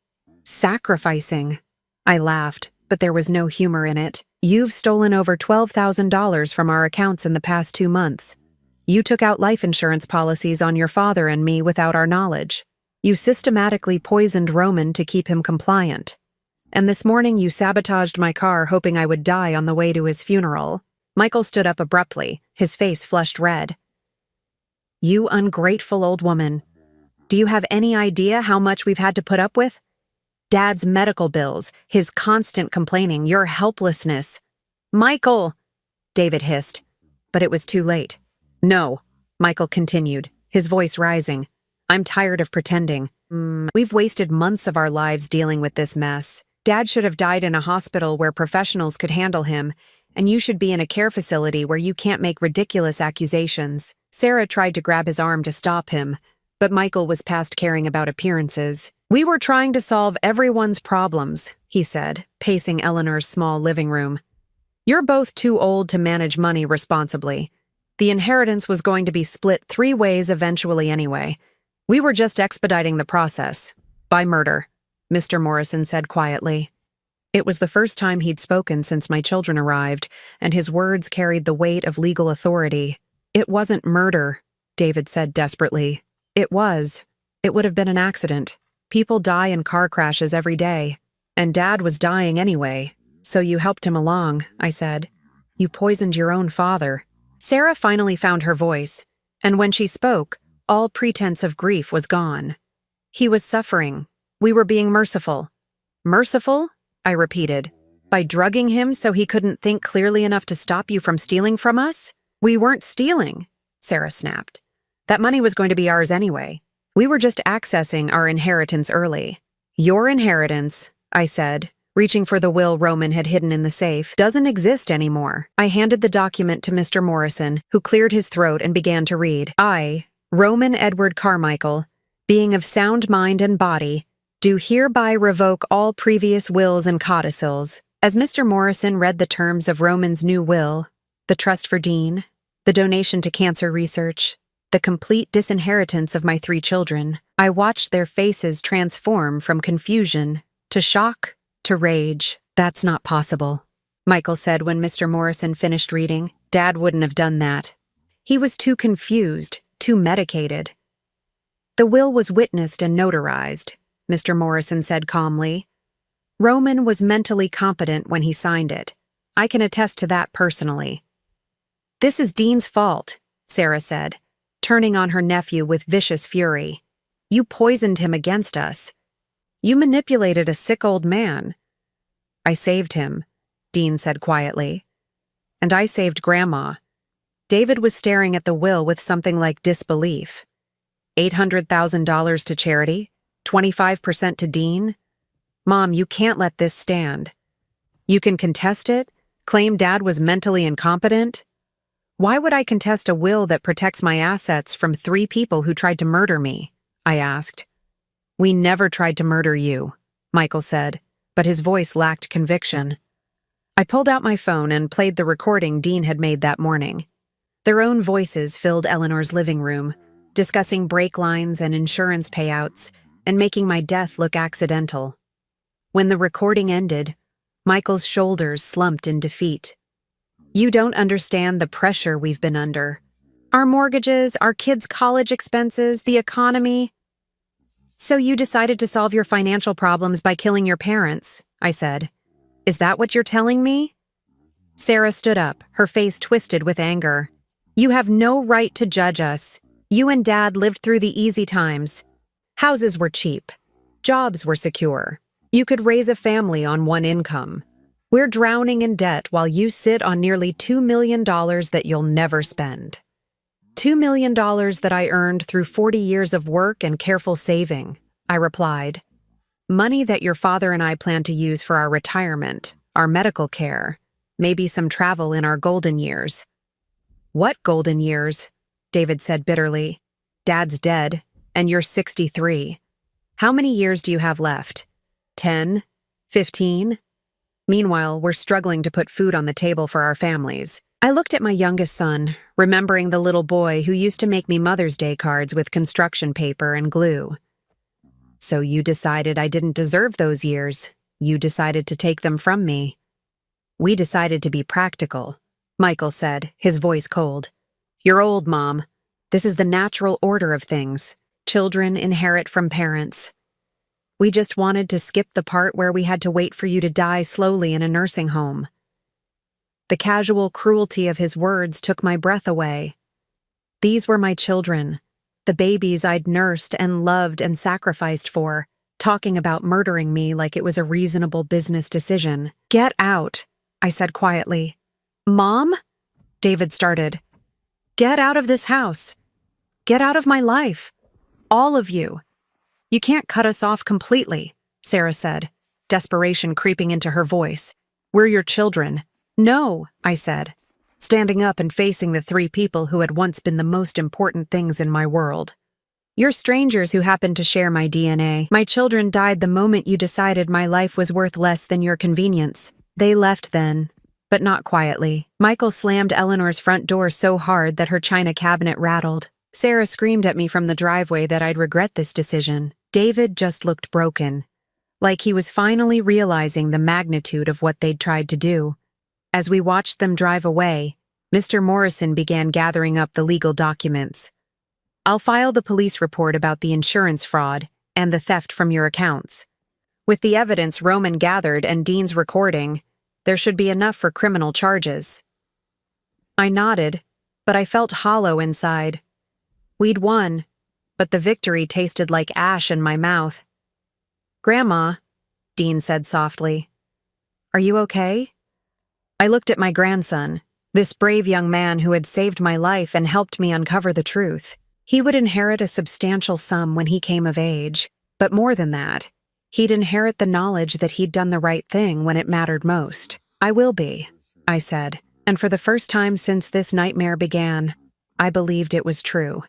"Sacrificing?" I laughed, but there was no humor in it. "You've stolen over $12,000 from our accounts in the past 2 months. You took out life insurance policies on your father and me without our knowledge. You systematically poisoned Roman to keep him compliant. And this morning you sabotaged my car hoping I would die on the way to his funeral." Michael stood up abruptly, his face flushed red. "You ungrateful old woman. Do you have any idea how much we've had to put up with? Dad's medical bills, his constant complaining, your helplessness." "Michael!" David hissed, but it was too late. "No," Michael continued, his voice rising. "I'm tired of pretending. We've wasted months of our lives dealing with this mess. Dad should have died in a hospital where professionals could handle him, and you should be in a care facility where you can't make ridiculous accusations. Sarah tried to grab his arm to stop him, but Michael was past caring about appearances. We were trying to solve everyone's problems, he said, pacing Eleanor's small living room. You're both too old to manage money responsibly. The inheritance was going to be split 3 ways eventually anyway. We were just expediting the process. By murder, Mr. Morrison said quietly. It was the first time he'd spoken since my children arrived, and his words carried the weight of legal authority. It wasn't murder, David said desperately. It was. It would have been an accident. People die in car crashes every day. And Dad was dying anyway. So you helped him along, I said. You poisoned your own father. Sarah finally found her voice, and when she spoke, all pretense of grief was gone. He was suffering. We were being merciful. Merciful? I repeated. By drugging him so he couldn't think clearly enough to stop you from stealing from us? We weren't stealing, Sarah snapped. That money was going to be ours anyway. We were just accessing our inheritance early. Your inheritance, I said, reaching for the will Roman had hidden in the safe, doesn't exist anymore. I handed the document to Mr. Morrison, who cleared his throat and began to read. I, Roman Edward Carmichael, being of sound mind and body, do hereby revoke all previous wills and codicils. As Mr. Morrison read the terms of Roman's new will, the trust for Dean, the donation to cancer research, the complete disinheritance of my 3 children, I watched their faces transform from confusion to shock to rage. That's not possible, Michael said when Mr. Morrison finished reading. Dad wouldn't have done that. He was too confused, too medicated. The will was witnessed and notarized, Mr. Morrison said calmly. Roman was mentally competent when he signed it. I can attest to that personally. This is Dean's fault, Sarah said, turning on her nephew with vicious fury. You poisoned him against us. You manipulated a sick old man. I saved him, Dean said quietly. And I saved Grandma. David was staring at the will with something like disbelief. $800,000 to charity? 25% to Dean? Mom, you can't let this stand. You can contest it? Claim Dad was mentally incompetent? Why would I contest a will that protects my assets from 3 people who tried to murder me? I asked. We never tried to murder you, Michael said, but his voice lacked conviction. I pulled out my phone and played the recording Dean had made that morning. Their own voices filled Eleanor's living room, discussing brake lines and insurance payouts, and making my death look accidental. When the recording ended, Michael's shoulders slumped in defeat. You don't understand the pressure we've been under. Our mortgages, our kids' college expenses, the economy. So you decided to solve your financial problems by killing your parents, I said. Is that what you're telling me? Sarah stood up, her face twisted with anger. You have no right to judge us. You and Dad lived through the easy times. Houses were cheap. Jobs were secure. You could raise a family on one income. We're drowning in debt while you sit on nearly $2 million that you'll never spend. $2 million that I earned through 40 years of work and careful saving, I replied. Money that your father and I plan to use for our retirement, our medical care, maybe some travel in our golden years. What golden years? David said bitterly. Dad's dead, and you're 63. How many years do you have left? 10? 15? Meanwhile, we're struggling to put food on the table for our families. I looked at my youngest son, remembering the little boy who used to make me Mother's Day cards with construction paper and glue. So you decided I didn't deserve those years. You decided to take them from me. We decided to be practical, Michael said, his voice cold. You're old, Mom. This is the natural order of things. Children inherit from parents. We just wanted to skip the part where we had to wait for you to die slowly in a nursing home. The casual cruelty of his words took my breath away. These were my children, the babies I'd nursed and loved and sacrificed for, talking about murdering me like it was a reasonable business decision. Get out, I said quietly. Mom? David started. Get out of this house. Get out of my life. All of you. You can't cut us off completely, Sarah said, desperation creeping into her voice. We're your children. No, I said, standing up and facing the three people who had once been the most important things in my world. You're strangers who happen to share my DNA. My children died the moment you decided my life was worth less than your convenience. They left then, but not quietly. Michael slammed Eleanor's front door so hard that her china cabinet rattled. Sarah screamed at me from the driveway that I'd regret this decision. David just looked broken, like he was finally realizing the magnitude of what they'd tried to do. As we watched them drive away, Mr. Morrison began gathering up the legal documents. I'll file the police report about the insurance fraud and the theft from your accounts. With the evidence Roman gathered and Dean's recording, there should be enough for criminal charges. I nodded, but I felt hollow inside. We'd won, but the victory tasted like ash in my mouth. Grandma, Dean said softly, are you okay? I looked at my grandson, this brave young man who had saved my life and helped me uncover the truth. He would inherit a substantial sum when he came of age, but more than that, he'd inherit the knowledge that he'd done the right thing when it mattered most. I will be, I said, and for the first time since this nightmare began, I believed it was true.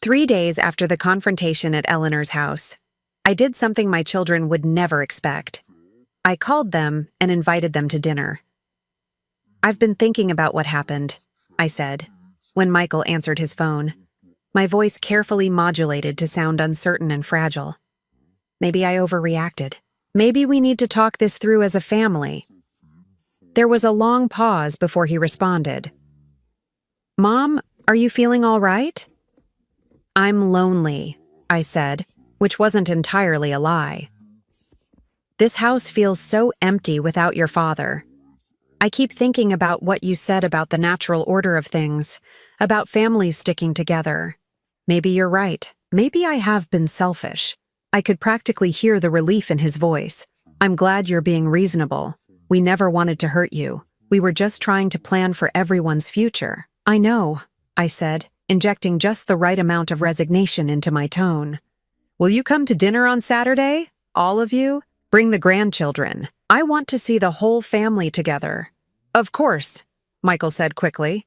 3 days after the confrontation at Eleanor's house, I did something my children would never expect. I called them and invited them to dinner. I've been thinking about what happened, I said, when Michael answered his phone. My voice carefully modulated to sound uncertain and fragile. Maybe I overreacted. Maybe we need to talk this through as a family. There was a long pause before he responded. Mom, are you feeling all right? I'm lonely, I said, which wasn't entirely a lie. This house feels so empty without your father. I keep thinking about what you said about the natural order of things, about families sticking together. Maybe you're right. Maybe I have been selfish. I could practically hear the relief in his voice. I'm glad you're being reasonable. We never wanted to hurt you. We were just trying to plan for everyone's future. I know, I said, injecting just the right amount of resignation into my tone. Will you come to dinner on Saturday? All of you? Bring the grandchildren. I want to see the whole family together. Of course, Michael said quickly.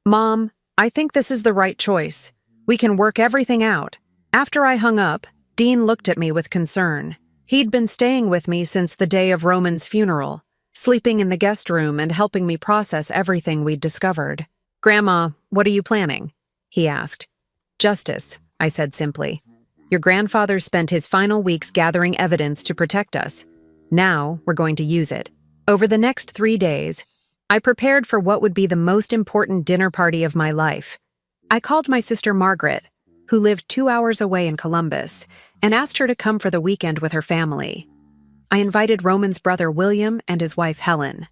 Mom, I think this is the right choice. We can work everything out. After I hung up, Dean looked at me with concern. He'd been staying with me since the day of Roman's funeral, sleeping in the guest room and helping me process everything we'd discovered. Grandma, what are you planning? He asked. Justice, I said simply. Your grandfather spent his final weeks gathering evidence to protect us. Now we're going to use it. Over the next 3 days, I prepared for what would be the most important dinner party of my life. I called my sister Margaret, who lived 2 hours away in Columbus, and asked her to come for the weekend with her family. I invited Roman's brother William and his wife Helen.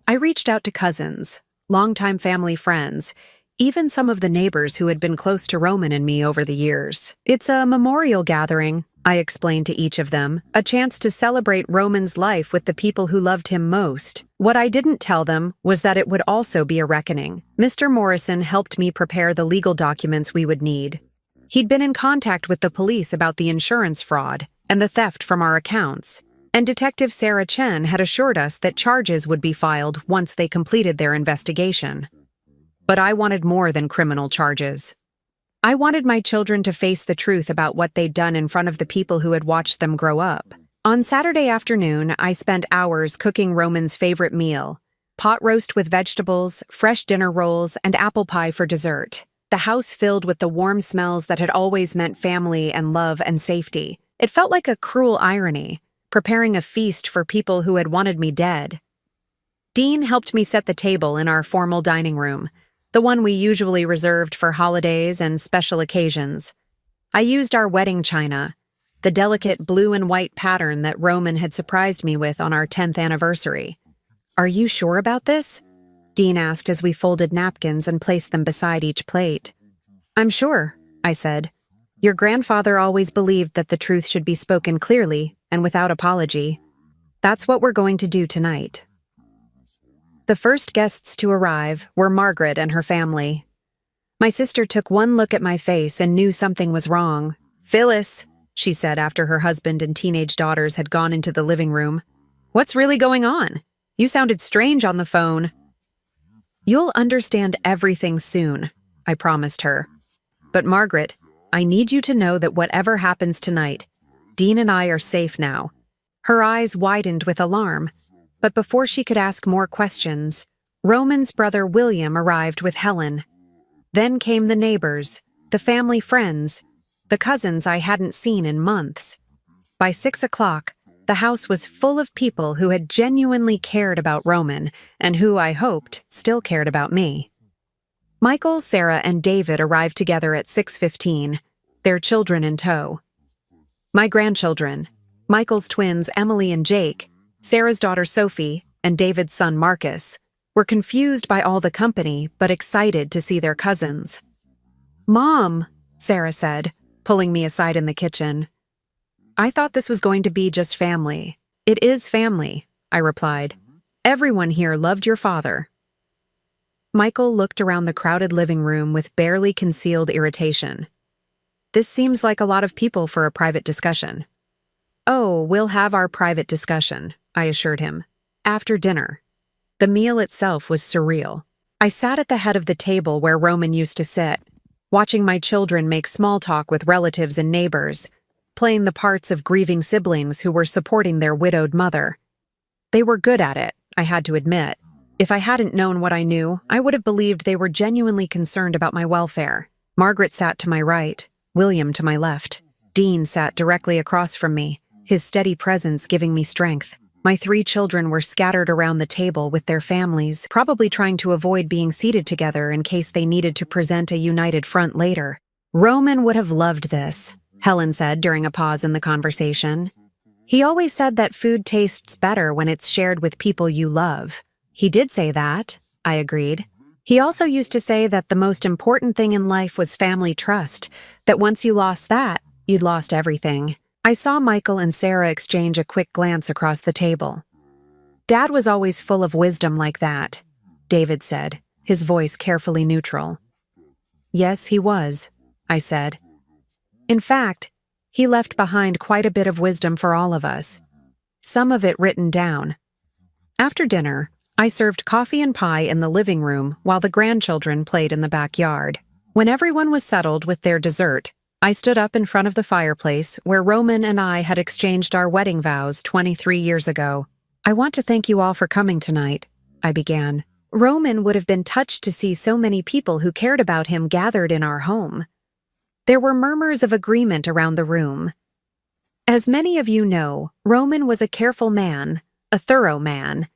I reached out to cousins, longtime family friends, even some of the neighbors who had been close to Roman and me over the years. It's a memorial gathering, I explained to each of them, a chance to celebrate Roman's life with the people who loved him most. What I didn't tell them was that it would also be a reckoning. Mr. Morrison helped me prepare the legal documents we would need. He'd been in contact with the police about the insurance fraud and the theft from our accounts, and Detective Sarah Chen had assured us that charges would be filed once they completed their investigation. But I wanted more than criminal charges. I wanted my children to face the truth about what they'd done in front of the people who had watched them grow up. On Saturday afternoon, I spent hours cooking Roman's favorite meal, pot roast with vegetables, fresh dinner rolls, and apple pie for dessert. The house filled with the warm smells that had always meant family and love and safety. It felt like a cruel irony, preparing a feast for people who had wanted me dead. Dean helped me set the table in our formal dining room, the one we usually reserved for holidays and special occasions. I used our wedding china, the delicate blue and white pattern that Roman had surprised me with on our 10th anniversary. Are you sure about this? Dean asked as we folded napkins and placed them beside each plate. I'm sure, I said. Your grandfather always believed that the truth should be spoken clearly and without apology. That's what we're going to do tonight. The first guests to arrive were Margaret and her family. My sister took one look at my face and knew something was wrong. Phyllis, she said after her husband and teenage daughters had gone into the living room. What's really going on? You sounded strange on the phone. You'll understand everything soon, I promised her. But Margaret, I need you to know that whatever happens tonight, Dean and I are safe now. Her eyes widened with alarm, but before she could ask more questions, Roman's brother William arrived with Helen. Then came the neighbors, the family friends, the cousins I hadn't seen in months. By 6 o'clock, the house was full of people who had genuinely cared about Roman and who, I hoped, still cared about me. Michael, Sarah, and David arrived together at 6:15, their children in tow. My grandchildren, Michael's twins Emily and Jake, Sarah's daughter Sophie, and David's son Marcus, were confused by all the company but excited to see their cousins. "Mom," Sarah said, pulling me aside in the kitchen. "I thought this was going to be just family." "It is family," I replied. "Everyone here loved your father." Michael looked around the crowded living room with barely concealed irritation. "This seems like a lot of people for a private discussion." "Oh, we'll have our private discussion," I assured him. "After dinner." The meal itself was surreal. I sat at the head of the table where Roman used to sit, watching my children make small talk with relatives and neighbors, playing the parts of grieving siblings who were supporting their widowed mother. They were good at it, I had to admit. If I hadn't known what I knew, I would have believed they were genuinely concerned about my welfare. Margaret sat to my right, William to my left. Dean sat directly across from me, his steady presence giving me strength. My 3 children were scattered around the table with their families, probably trying to avoid being seated together in case they needed to present a united front later. "Roman would have loved this," Helen said during a pause in the conversation. "He always said that food tastes better when it's shared with people you love." "He did say that," I agreed. "He also used to say that the most important thing in life was family trust, that once you lost that, you'd lost everything." I saw Michael and Sarah exchange a quick glance across the table. "Dad was always full of wisdom like that," David said, his voice carefully neutral. "Yes, he was," I said. "In fact, he left behind quite a bit of wisdom for all of us, some of it written down." After dinner, I served coffee and pie in the living room while the grandchildren played in the backyard. When everyone was settled with their dessert, I stood up in front of the fireplace where Roman and I had exchanged our wedding vows 23 years ago. "I want to thank you all for coming tonight," I began. "Roman would have been touched to see so many people who cared about him gathered in our home." There were murmurs of agreement around the room. As many of you know, Roman was a careful man, a thorough man.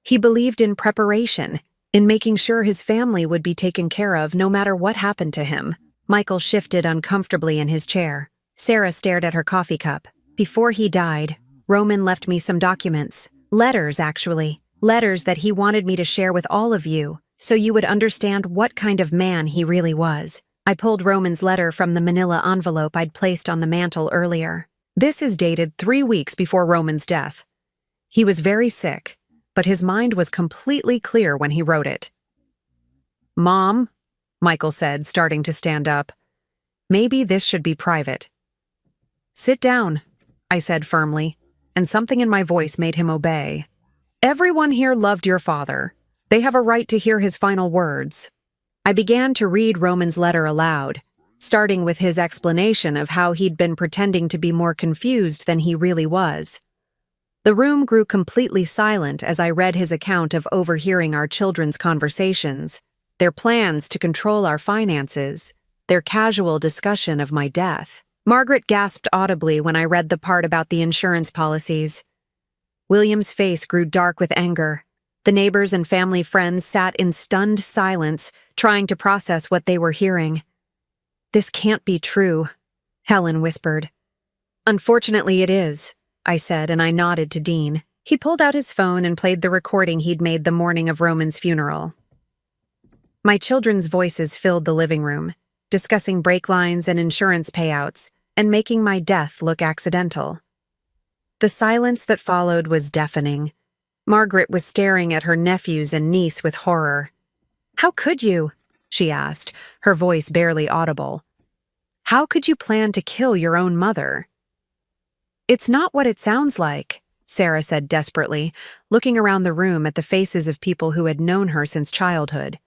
He believed in preparation, in making sure his family would be taken care of no matter what happened to him. Michael shifted uncomfortably in his chair. Sarah stared at her coffee cup. "Before he died, Roman left me some documents. Letters, actually. Letters that he wanted me to share with all of you, so you would understand what kind of man he really was." I pulled Roman's letter from the manila envelope I'd placed on the mantel earlier. This is dated 3 weeks before Roman's death. He was very sick, but his mind was completely clear when he wrote it. "Mom," Michael said, starting to stand up, "maybe this should be private." "Sit down," I said firmly, and something in my voice made him obey. "Everyone here loved your father. They have a right to hear his final words." I began to read Roman's letter aloud, starting with his explanation of how he'd been pretending to be more confused than he really was. The room grew completely silent as I read his account of overhearing our children's conversations, their plans to control our finances, their casual discussion of my death. Margaret gasped audibly when I read the part about the insurance policies. William's face grew dark with anger. The neighbors and family friends sat in stunned silence, trying to process what they were hearing. "This can't be true," Helen whispered. "Unfortunately it is," I said, and I nodded to Dean. He pulled out his phone and played the recording he'd made the morning of Roman's funeral. My children's voices filled the living room, discussing brake lines and insurance payouts, and making my death look accidental. The silence that followed was deafening. Margaret was staring at her nephews and niece with horror. "How could you?" she asked, her voice barely audible. "How could you plan to kill your own mother?" "It's not what it sounds like," Sarah said desperately, looking around the room at the faces of people who had known her since childhood.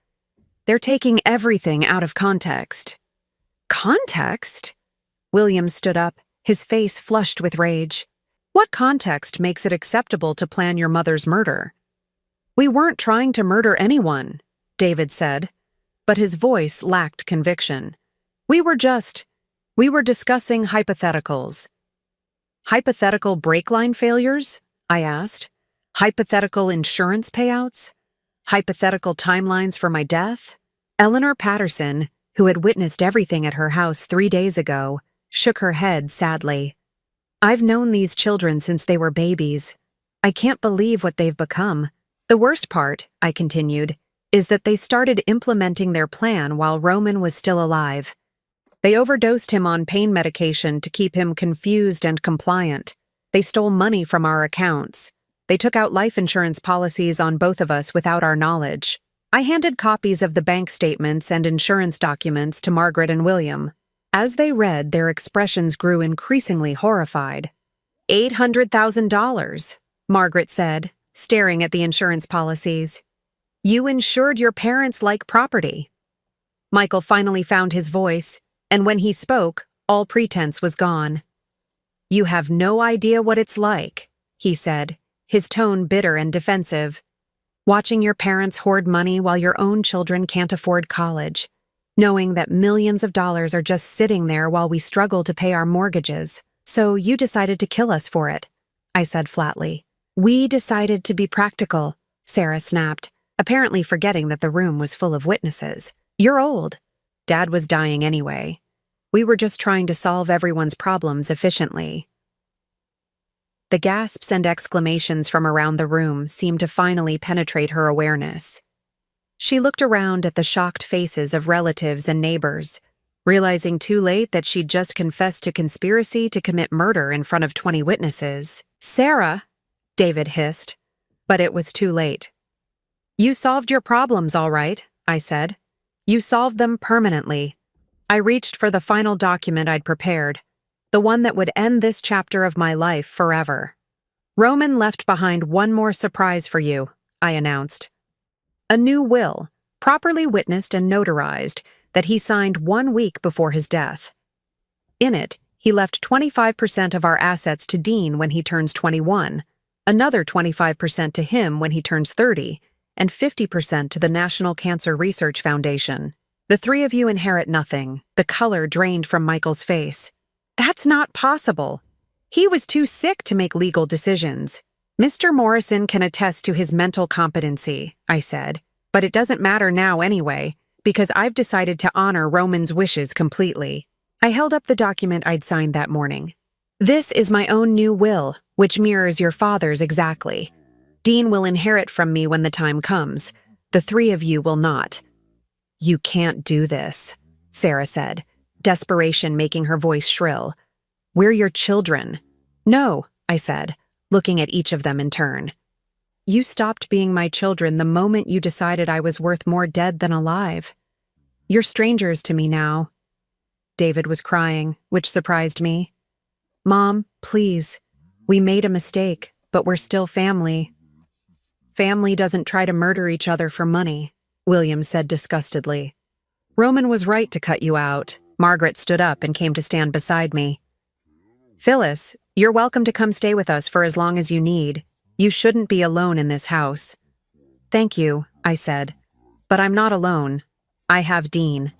They're taking everything out of context. Context? William stood up, his face flushed with rage. What context makes it acceptable to plan your mother's murder? We weren't trying to murder anyone, David said, but his voice lacked conviction. We were discussing hypotheticals. Hypothetical brake line failures? I asked. Hypothetical insurance payouts? Hypothetical timelines for my death? Eleanor Patterson, who had witnessed everything at her house 3 days ago, shook her head sadly. I've known these children since they were babies. I can't believe what they've become. The worst part, I continued, is that they started implementing their plan while Roman was still alive. They overdosed him on pain medication to keep him confused and compliant. They stole money from our accounts. They took out life insurance policies on both of us without our knowledge. I handed copies of the bank statements and insurance documents to Margaret and William. As they read, their expressions grew increasingly horrified. $800,000, Margaret said, staring at the insurance policies. You insured your parents like property. Michael finally found his voice, and when he spoke, all pretense was gone. You have no idea what it's like, he said, his tone bitter and defensive. Watching your parents hoard money while your own children can't afford college, knowing that millions of dollars are just sitting there while we struggle to pay our mortgages. So you decided to kill us for it, I said flatly. We decided to be practical, Sarah snapped, apparently forgetting that the room was full of witnesses. You're old. Dad was dying anyway. We were just trying to solve everyone's problems efficiently. The gasps and exclamations from around the room seemed to finally penetrate her awareness. She looked around at the shocked faces of relatives and neighbors, realizing too late that she'd just confessed to conspiracy to commit murder in front of 20 witnesses. Sarah, David hissed, but it was too late. You solved your problems, all right, I said. You solved them permanently. I reached for the final document I'd prepared, the one that would end this chapter of my life forever. Roman left behind one more surprise for you, I announced. A new will, properly witnessed and notarized, that he signed 1 week before his death. In it, he left 25% of our assets to Dean when he turns 21, another 25% to him when he turns 30, and 50% to the National Cancer Research Foundation. The 3 of you inherit nothing. The color drained from Michael's face. That's not possible. He was too sick to make legal decisions. Mr. Morrison can attest to his mental competency, I said, but it doesn't matter now anyway, because I've decided to honor Roman's wishes completely. I held up the document I'd signed that morning. This is my own new will, which mirrors your father's exactly. Dean will inherit from me when the time comes. The 3 of you will not. You can't do this, Sarah said, desperation making her voice shrill. We're your children. No, I said, looking at each of them in turn. You stopped being my children the moment you decided I was worth more dead than alive. You're strangers to me now. David was crying, which surprised me. Mom, please. We made a mistake, but we're still family. Family doesn't try to murder each other for money, William said disgustedly. Roman was right to cut you out. Margaret stood up and came to stand beside me. Phyllis, you're welcome to come stay with us for as long as you need. You shouldn't be alone in this house. Thank you, I said. But I'm not alone. I have Dean.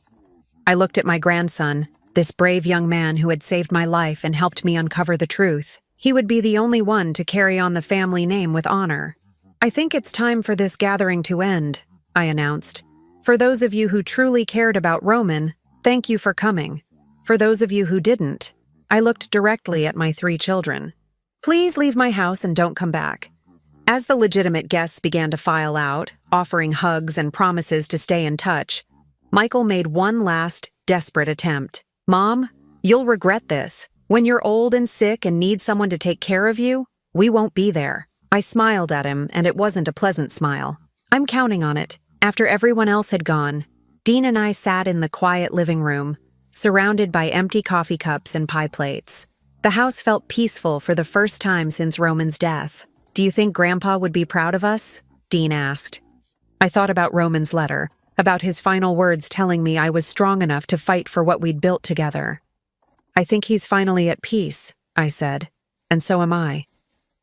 I looked at my grandson, this brave young man who had saved my life and helped me uncover the truth. He would be the only one to carry on the family name with honor. I think it's time for this gathering to end, I announced. For those of you who truly cared about Roman, thank you for coming. For those of you who didn't, I looked directly at my 3 children. Please leave my house and don't come back. As the legitimate guests began to file out, offering hugs and promises to stay in touch, Michael made one last, desperate attempt. Mom, you'll regret this. When you're old and sick and need someone to take care of you, we won't be there. I smiled at him, and it wasn't a pleasant smile. I'm counting on it. After everyone else had gone, Dean and I sat in the quiet living room, surrounded by empty coffee cups and pie plates. The house felt peaceful for the first time since Roman's death. "Do you think Grandpa would be proud of us?" Dean asked. I thought about Roman's letter, about his final words telling me I was strong enough to fight for what we'd built together. "I think he's finally at peace," I said, "and so am I."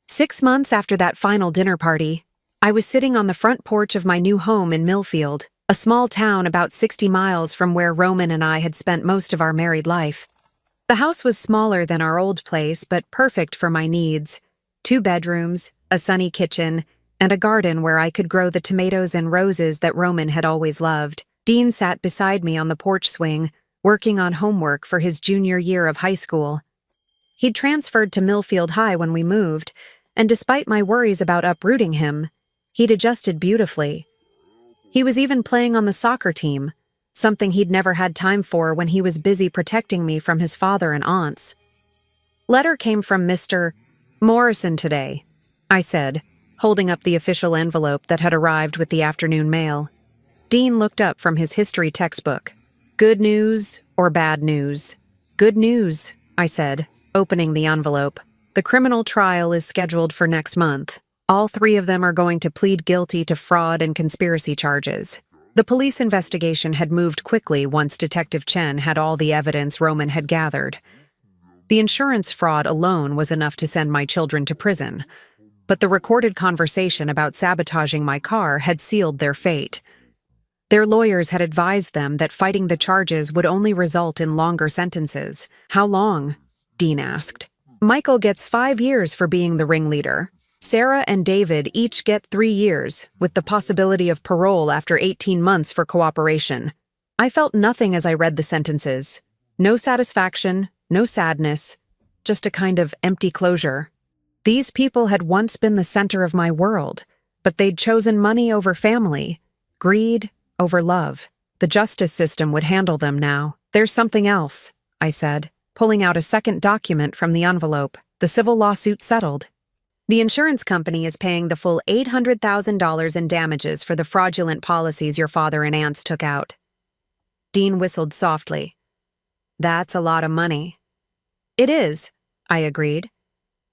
6 months after that final dinner party, I was sitting on the front porch of my new home in Millfield, a small town about 60 miles from where Roman and I had spent most of our married life. The house was smaller than our old place, but perfect for my needs. 2 bedrooms, a sunny kitchen, and a garden where I could grow the tomatoes and roses that Roman had always loved. Dean sat beside me on the porch swing, working on homework for his junior year of high school. He'd transferred to Millfield High when we moved, and despite my worries about uprooting him, he'd adjusted beautifully. He was even playing on the soccer team, something he'd never had time for when he was busy protecting me from his father and aunts. "Letter came from Mr. Morrison today," I said, holding up the official envelope that had arrived with the afternoon mail. Dean looked up from his history textbook. "Good news or bad news?" "Good news," I said, opening the envelope. "The criminal trial is scheduled for next month. All 3 of them are going to plead guilty to fraud and conspiracy charges." The police investigation had moved quickly once Detective Chen had all the evidence Roman had gathered. The insurance fraud alone was enough to send my children to prison, but the recorded conversation about sabotaging my car had sealed their fate. Their lawyers had advised them that fighting the charges would only result in longer sentences. "How long?" Dean asked. "Michael gets 5 years for being the ringleader. Sarah and David each get 3 years, with the possibility of parole after 18 months for cooperation." I felt nothing as I read the sentences. No satisfaction, no sadness, just a kind of empty closure. These people had once been the center of my world, but they'd chosen money over family, greed over love. The justice system would handle them now. "There's something else," I said, pulling out a second document from the envelope. "The civil lawsuit settled. The insurance company is paying the full $800,000 in damages for the fraudulent policies your father and aunts took out." Dean whistled softly. "That's a lot of money." "It is," I agreed.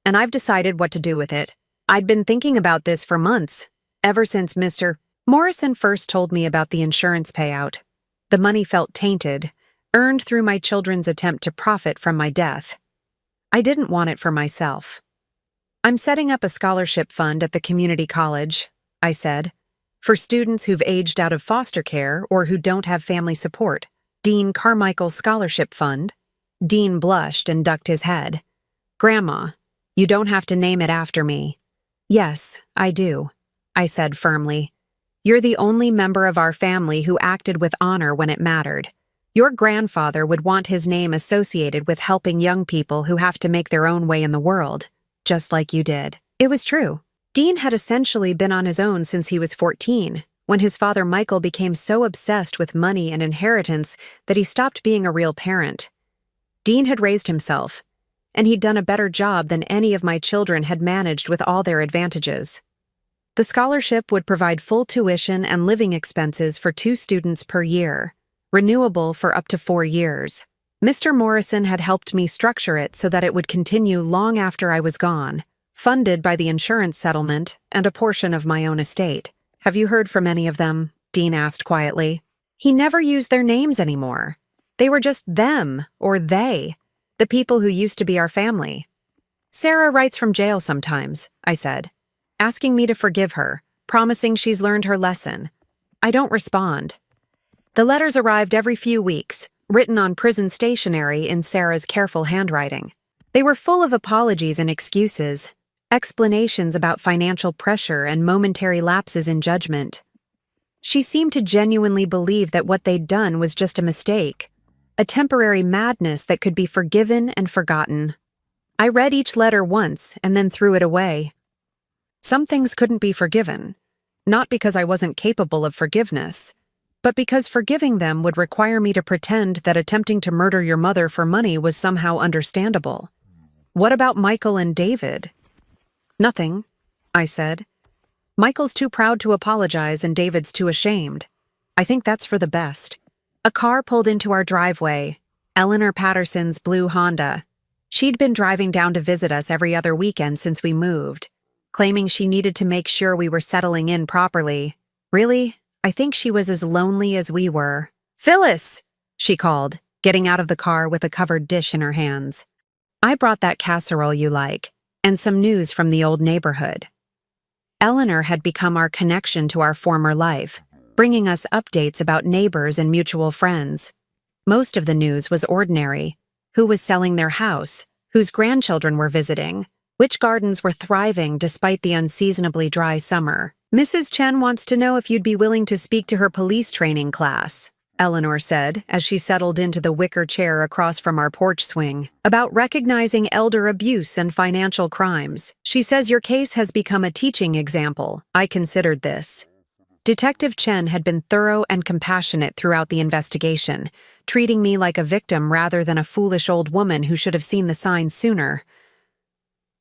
"And I've decided what to do with it. I'd been thinking about this for months, ever since Mr. Morrison first told me about the insurance payout. The money felt tainted, earned through my children's attempt to profit from my death. I didn't want it for myself. "I'm setting up a scholarship fund at the community college," I said, "for students who've aged out of foster care or who don't have family support. Dean Carmichael Scholarship Fund." Dean blushed and ducked his head. "Grandma, you don't have to name it after me." "Yes, I do," I said firmly. "You're the only member of our family who acted with honor when it mattered. Your grandfather would want his name associated with helping young people who have to make their own way in the world, just like you did." It was true. Dean had essentially been on his own since he was 14, when his father Michael became so obsessed with money and inheritance that he stopped being a real parent. Dean had raised himself, and he'd done a better job than any of my children had managed with all their advantages. The scholarship would provide full tuition and living expenses for 2 students per year, renewable for up to 4 years. Mr. Morrison had helped me structure it so that it would continue long after I was gone, funded by the insurance settlement and a portion of my own estate. "Have you heard from any of them?" Dean asked quietly. He never used their names anymore. They were just them, or they, the people who used to be our family. "Sarah writes from jail sometimes," I said, asking me to forgive her, promising she's learned her lesson. I don't respond. The letters arrived every few weeks, written on prison stationery in Sarah's careful handwriting. They were full of apologies and excuses, explanations about financial pressure and momentary lapses in judgment. She seemed to genuinely believe that what they'd done was just a mistake, a temporary madness that could be forgiven and forgotten. I read each letter once and then threw it away. Some things couldn't be forgiven, not because I wasn't capable of forgiveness, but because forgiving them would require me to pretend that attempting to murder your mother for money was somehow understandable. "What about Michael and David?" "Nothing," I said. "Michael's too proud to apologize and David's too ashamed. I think that's for the best." A car pulled into our driveway, Eleanor Patterson's blue Honda. She'd been driving down to visit us every other weekend since we moved, claiming she needed to make sure we were settling in properly. Really, I think she was as lonely as we were. "Phyllis!" she called, getting out of the car with a covered dish in her hands. "I brought that casserole you like, and some news from the old neighborhood." Eleanor had become our connection to our former life, bringing us updates about neighbors and mutual friends. Most of the news was ordinary: who was selling their house, whose grandchildren were visiting, which gardens were thriving despite the unseasonably dry summer. "Mrs. Chen wants to know if you'd be willing to speak to her police training class," Eleanor said as she settled into the wicker chair across from our porch swing, "about recognizing elder abuse and financial crimes. She says your case has become a teaching example. I considered this." Detective Chen had been thorough and compassionate throughout the investigation, treating me like a victim rather than a foolish old woman who should have seen the signs sooner.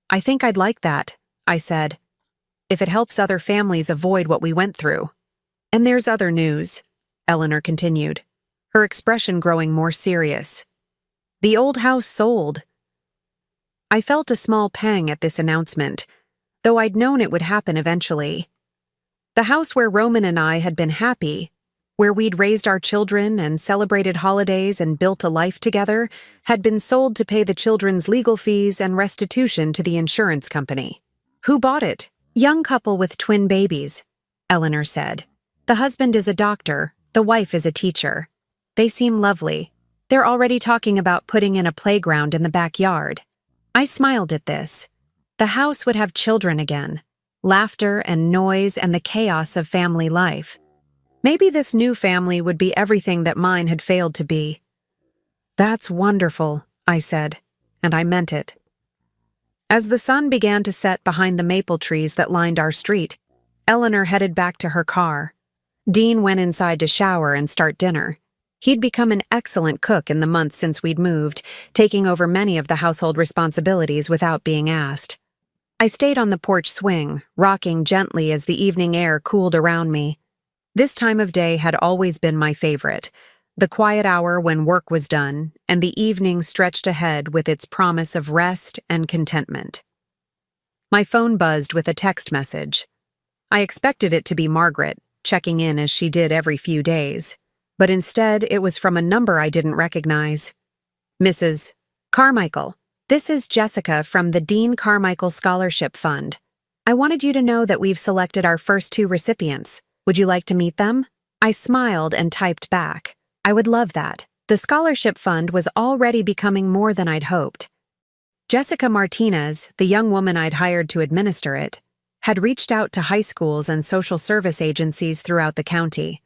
"I think I'd like that," I said, "if it helps other families avoid what we went through." "And there's other news," Eleanor continued, her expression growing more serious. "The old house sold." I felt a small pang at this announcement, though I'd known it would happen eventually. The house where Roman and I had been happy, where we'd raised our children and celebrated holidays and built a life together, had been sold to pay the children's legal fees and restitution to the insurance company. "Who bought it?" "Young couple with twin babies," Eleanor said. "The husband is a doctor, the wife is a teacher. They seem lovely. They're already talking about putting in a playground in the backyard." I smiled at this. The house would have children again. Laughter and noise and the chaos of family life. Maybe this new family would be everything that mine had failed to be. "That's wonderful," I said, and I meant it. As the sun began to set behind the maple trees that lined our street, Eleanor headed back to her car. Dean went inside to shower and start dinner. He'd become an excellent cook in the months since we'd moved, taking over many of the household responsibilities without being asked. I stayed on the porch swing, rocking gently as the evening air cooled around me. This time of day had always been my favorite, the quiet hour when work was done and the evening stretched ahead with its promise of rest and contentment. My phone buzzed with a text message. I expected it to be Margaret, checking in as she did every few days, but instead it was from a number I didn't recognize. "Mrs. Carmichael. This is Jessica from the Dean Carmichael Scholarship Fund. I wanted you to know that we've selected our first 2 recipients. Would you like to meet them?" I smiled and typed back. I would love that. The scholarship fund was already becoming more than I'd hoped. Jessica Martinez, the young woman I'd hired to administer it, had reached out to high schools and social service agencies throughout the county.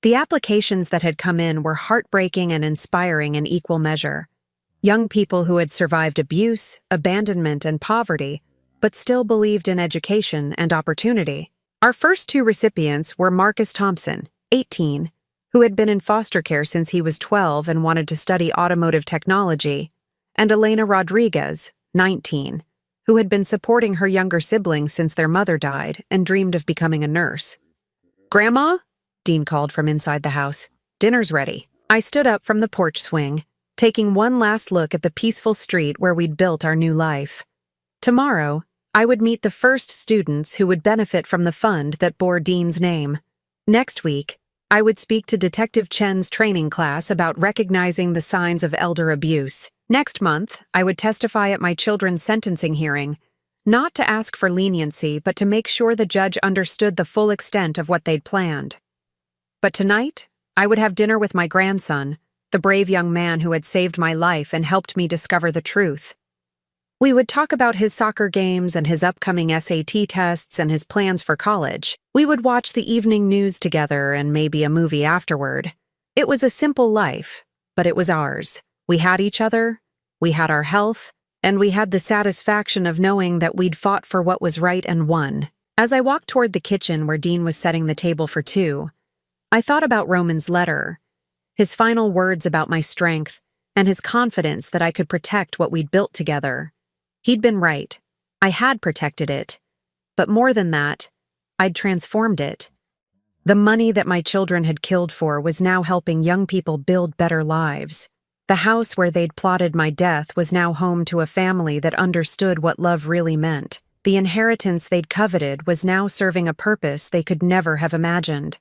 The applications that had come in were heartbreaking and inspiring in equal measure. Young people who had survived abuse, abandonment, and poverty, but still believed in education and opportunity. Our first 2 recipients were Marcus Thompson, 18, who had been in foster care since he was 12 and wanted to study automotive technology, and Elena Rodriguez, 19, who had been supporting her younger siblings since their mother died and dreamed of becoming a nurse. "Grandma?" Dean called from inside the house. "Dinner's ready." I stood up from the porch swing, taking one last look at the peaceful street where we'd built our new life. Tomorrow, I would meet the first students who would benefit from the fund that bore Dean's name. Next week, I would speak to Detective Chen's training class about recognizing the signs of elder abuse. Next month, I would testify at my children's sentencing hearing, not to ask for leniency, but to make sure the judge understood the full extent of what they'd planned. But tonight, I would have dinner with my grandson, the brave young man who had saved my life and helped me discover the truth. We would talk about his soccer games and his upcoming SAT tests and his plans for college. We would watch the evening news together and maybe a movie afterward. It was a simple life, but it was ours. We had each other, we had our health, and we had the satisfaction of knowing that we'd fought for what was right and won. As I walked toward the kitchen where Dean was setting the table for 2, I thought about Roman's letter, his final words about my strength, and his confidence that I could protect what we'd built together. He'd been right. I had protected it. But more than that, I'd transformed it. The money that my children had killed for was now helping young people build better lives. The house where they'd plotted my death was now home to a family that understood what love really meant. The inheritance they'd coveted was now serving a purpose they could never have imagined.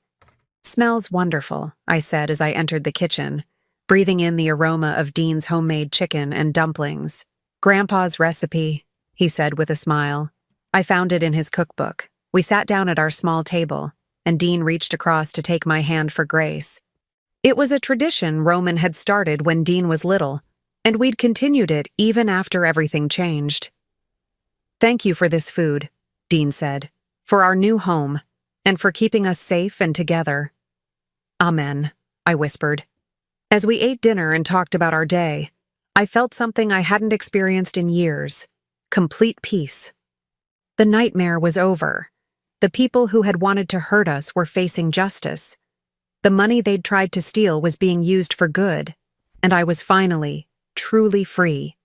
"Smells wonderful," I said as I entered the kitchen, breathing in the aroma of Dean's homemade chicken and dumplings. "Grandpa's recipe," he said with a smile. "I found it in his cookbook." We sat down at our small table, and Dean reached across to take my hand for grace. It was a tradition Roman had started when Dean was little, and we'd continued it even after everything changed. "Thank you for this food," Dean said, "for our new home, and for keeping us safe and together." "Amen," I whispered. As we ate dinner and talked about our day, I felt something I hadn't experienced in years: complete peace. The nightmare was over. The people who had wanted to hurt us were facing justice. The money they'd tried to steal was being used for good, and I was finally, truly free.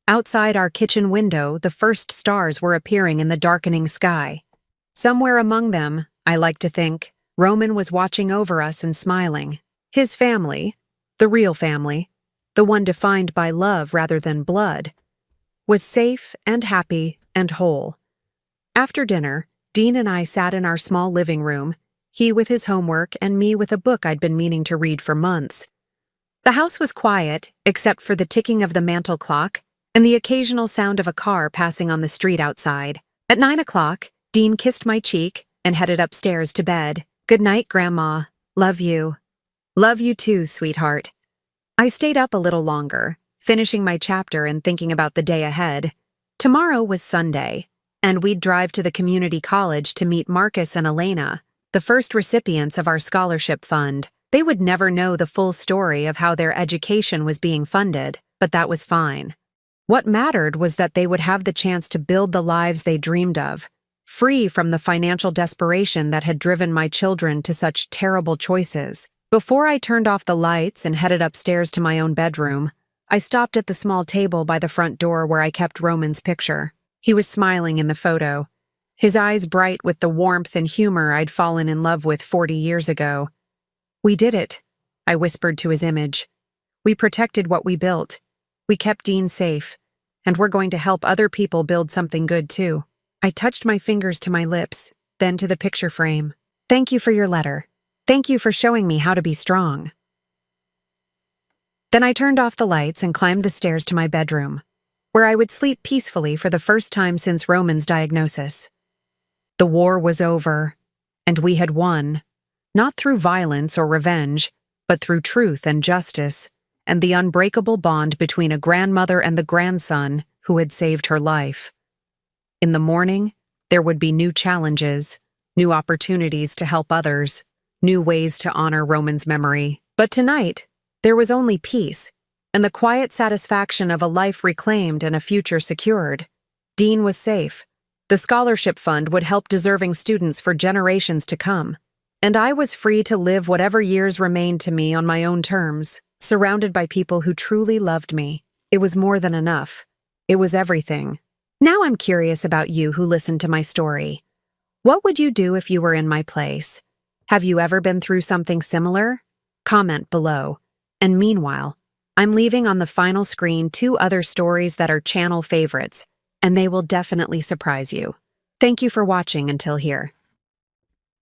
Outside our kitchen window, the first stars were appearing in the darkening sky. Somewhere among them, I like to think, Roman was watching over us and smiling. His family, the real family, the one defined by love rather than blood, was safe and happy and whole. After dinner, Dean and I sat in our small living room, he with his homework and me with a book I'd been meaning to read for months. The house was quiet, except for the ticking of the mantel clock and the occasional sound of a car passing on the street outside. At 9 o'clock, Dean kissed my cheek and headed upstairs to bed. "Good night, Grandma. Love you." "Love you too, sweetheart." I stayed up a little longer, finishing my chapter and thinking about the day ahead. Tomorrow was Sunday, and we'd drive to the community college to meet Marcus and Elena, the first recipients of our scholarship fund. They would never know the full story of how their education was being funded, but that was fine. What mattered was that they would have the chance to build the lives they dreamed of, free from the financial desperation that had driven my children to such terrible choices. Before I turned off the lights and headed upstairs to my own bedroom, I stopped at the small table by the front door where I kept Roman's picture. He was smiling in the photo, his eyes bright with the warmth and humor I'd fallen in love with 40 years ago. "We did it," I whispered to his image. "We protected what we built. We kept Dean safe, and we're going to help other people build something good too." I touched my fingers to my lips, then to the picture frame. "Thank you for your letter. Thank you for showing me how to be strong." Then I turned off the lights and climbed the stairs to my bedroom, where I would sleep peacefully for the first time since Roman's diagnosis. The war was over, and we had won, not through violence or revenge, but through truth and justice, and the unbreakable bond between a grandmother and the grandson who had saved her life. In the morning, there would be new challenges, new opportunities to help others, new ways to honor Roman's memory. But tonight, there was only peace, and the quiet satisfaction of a life reclaimed and a future secured. Dean was safe. The scholarship fund would help deserving students for generations to come, and I was free to live whatever years remained to me on my own terms, surrounded by people who truly loved me. It was more than enough. It was everything. Now I'm curious about you who listened to my story. What would you do if you were in my place? Have you ever been through something similar? Comment below. And meanwhile, I'm leaving on the final screen 2 other stories that are channel favorites, and they will definitely surprise you. Thank you for watching until here.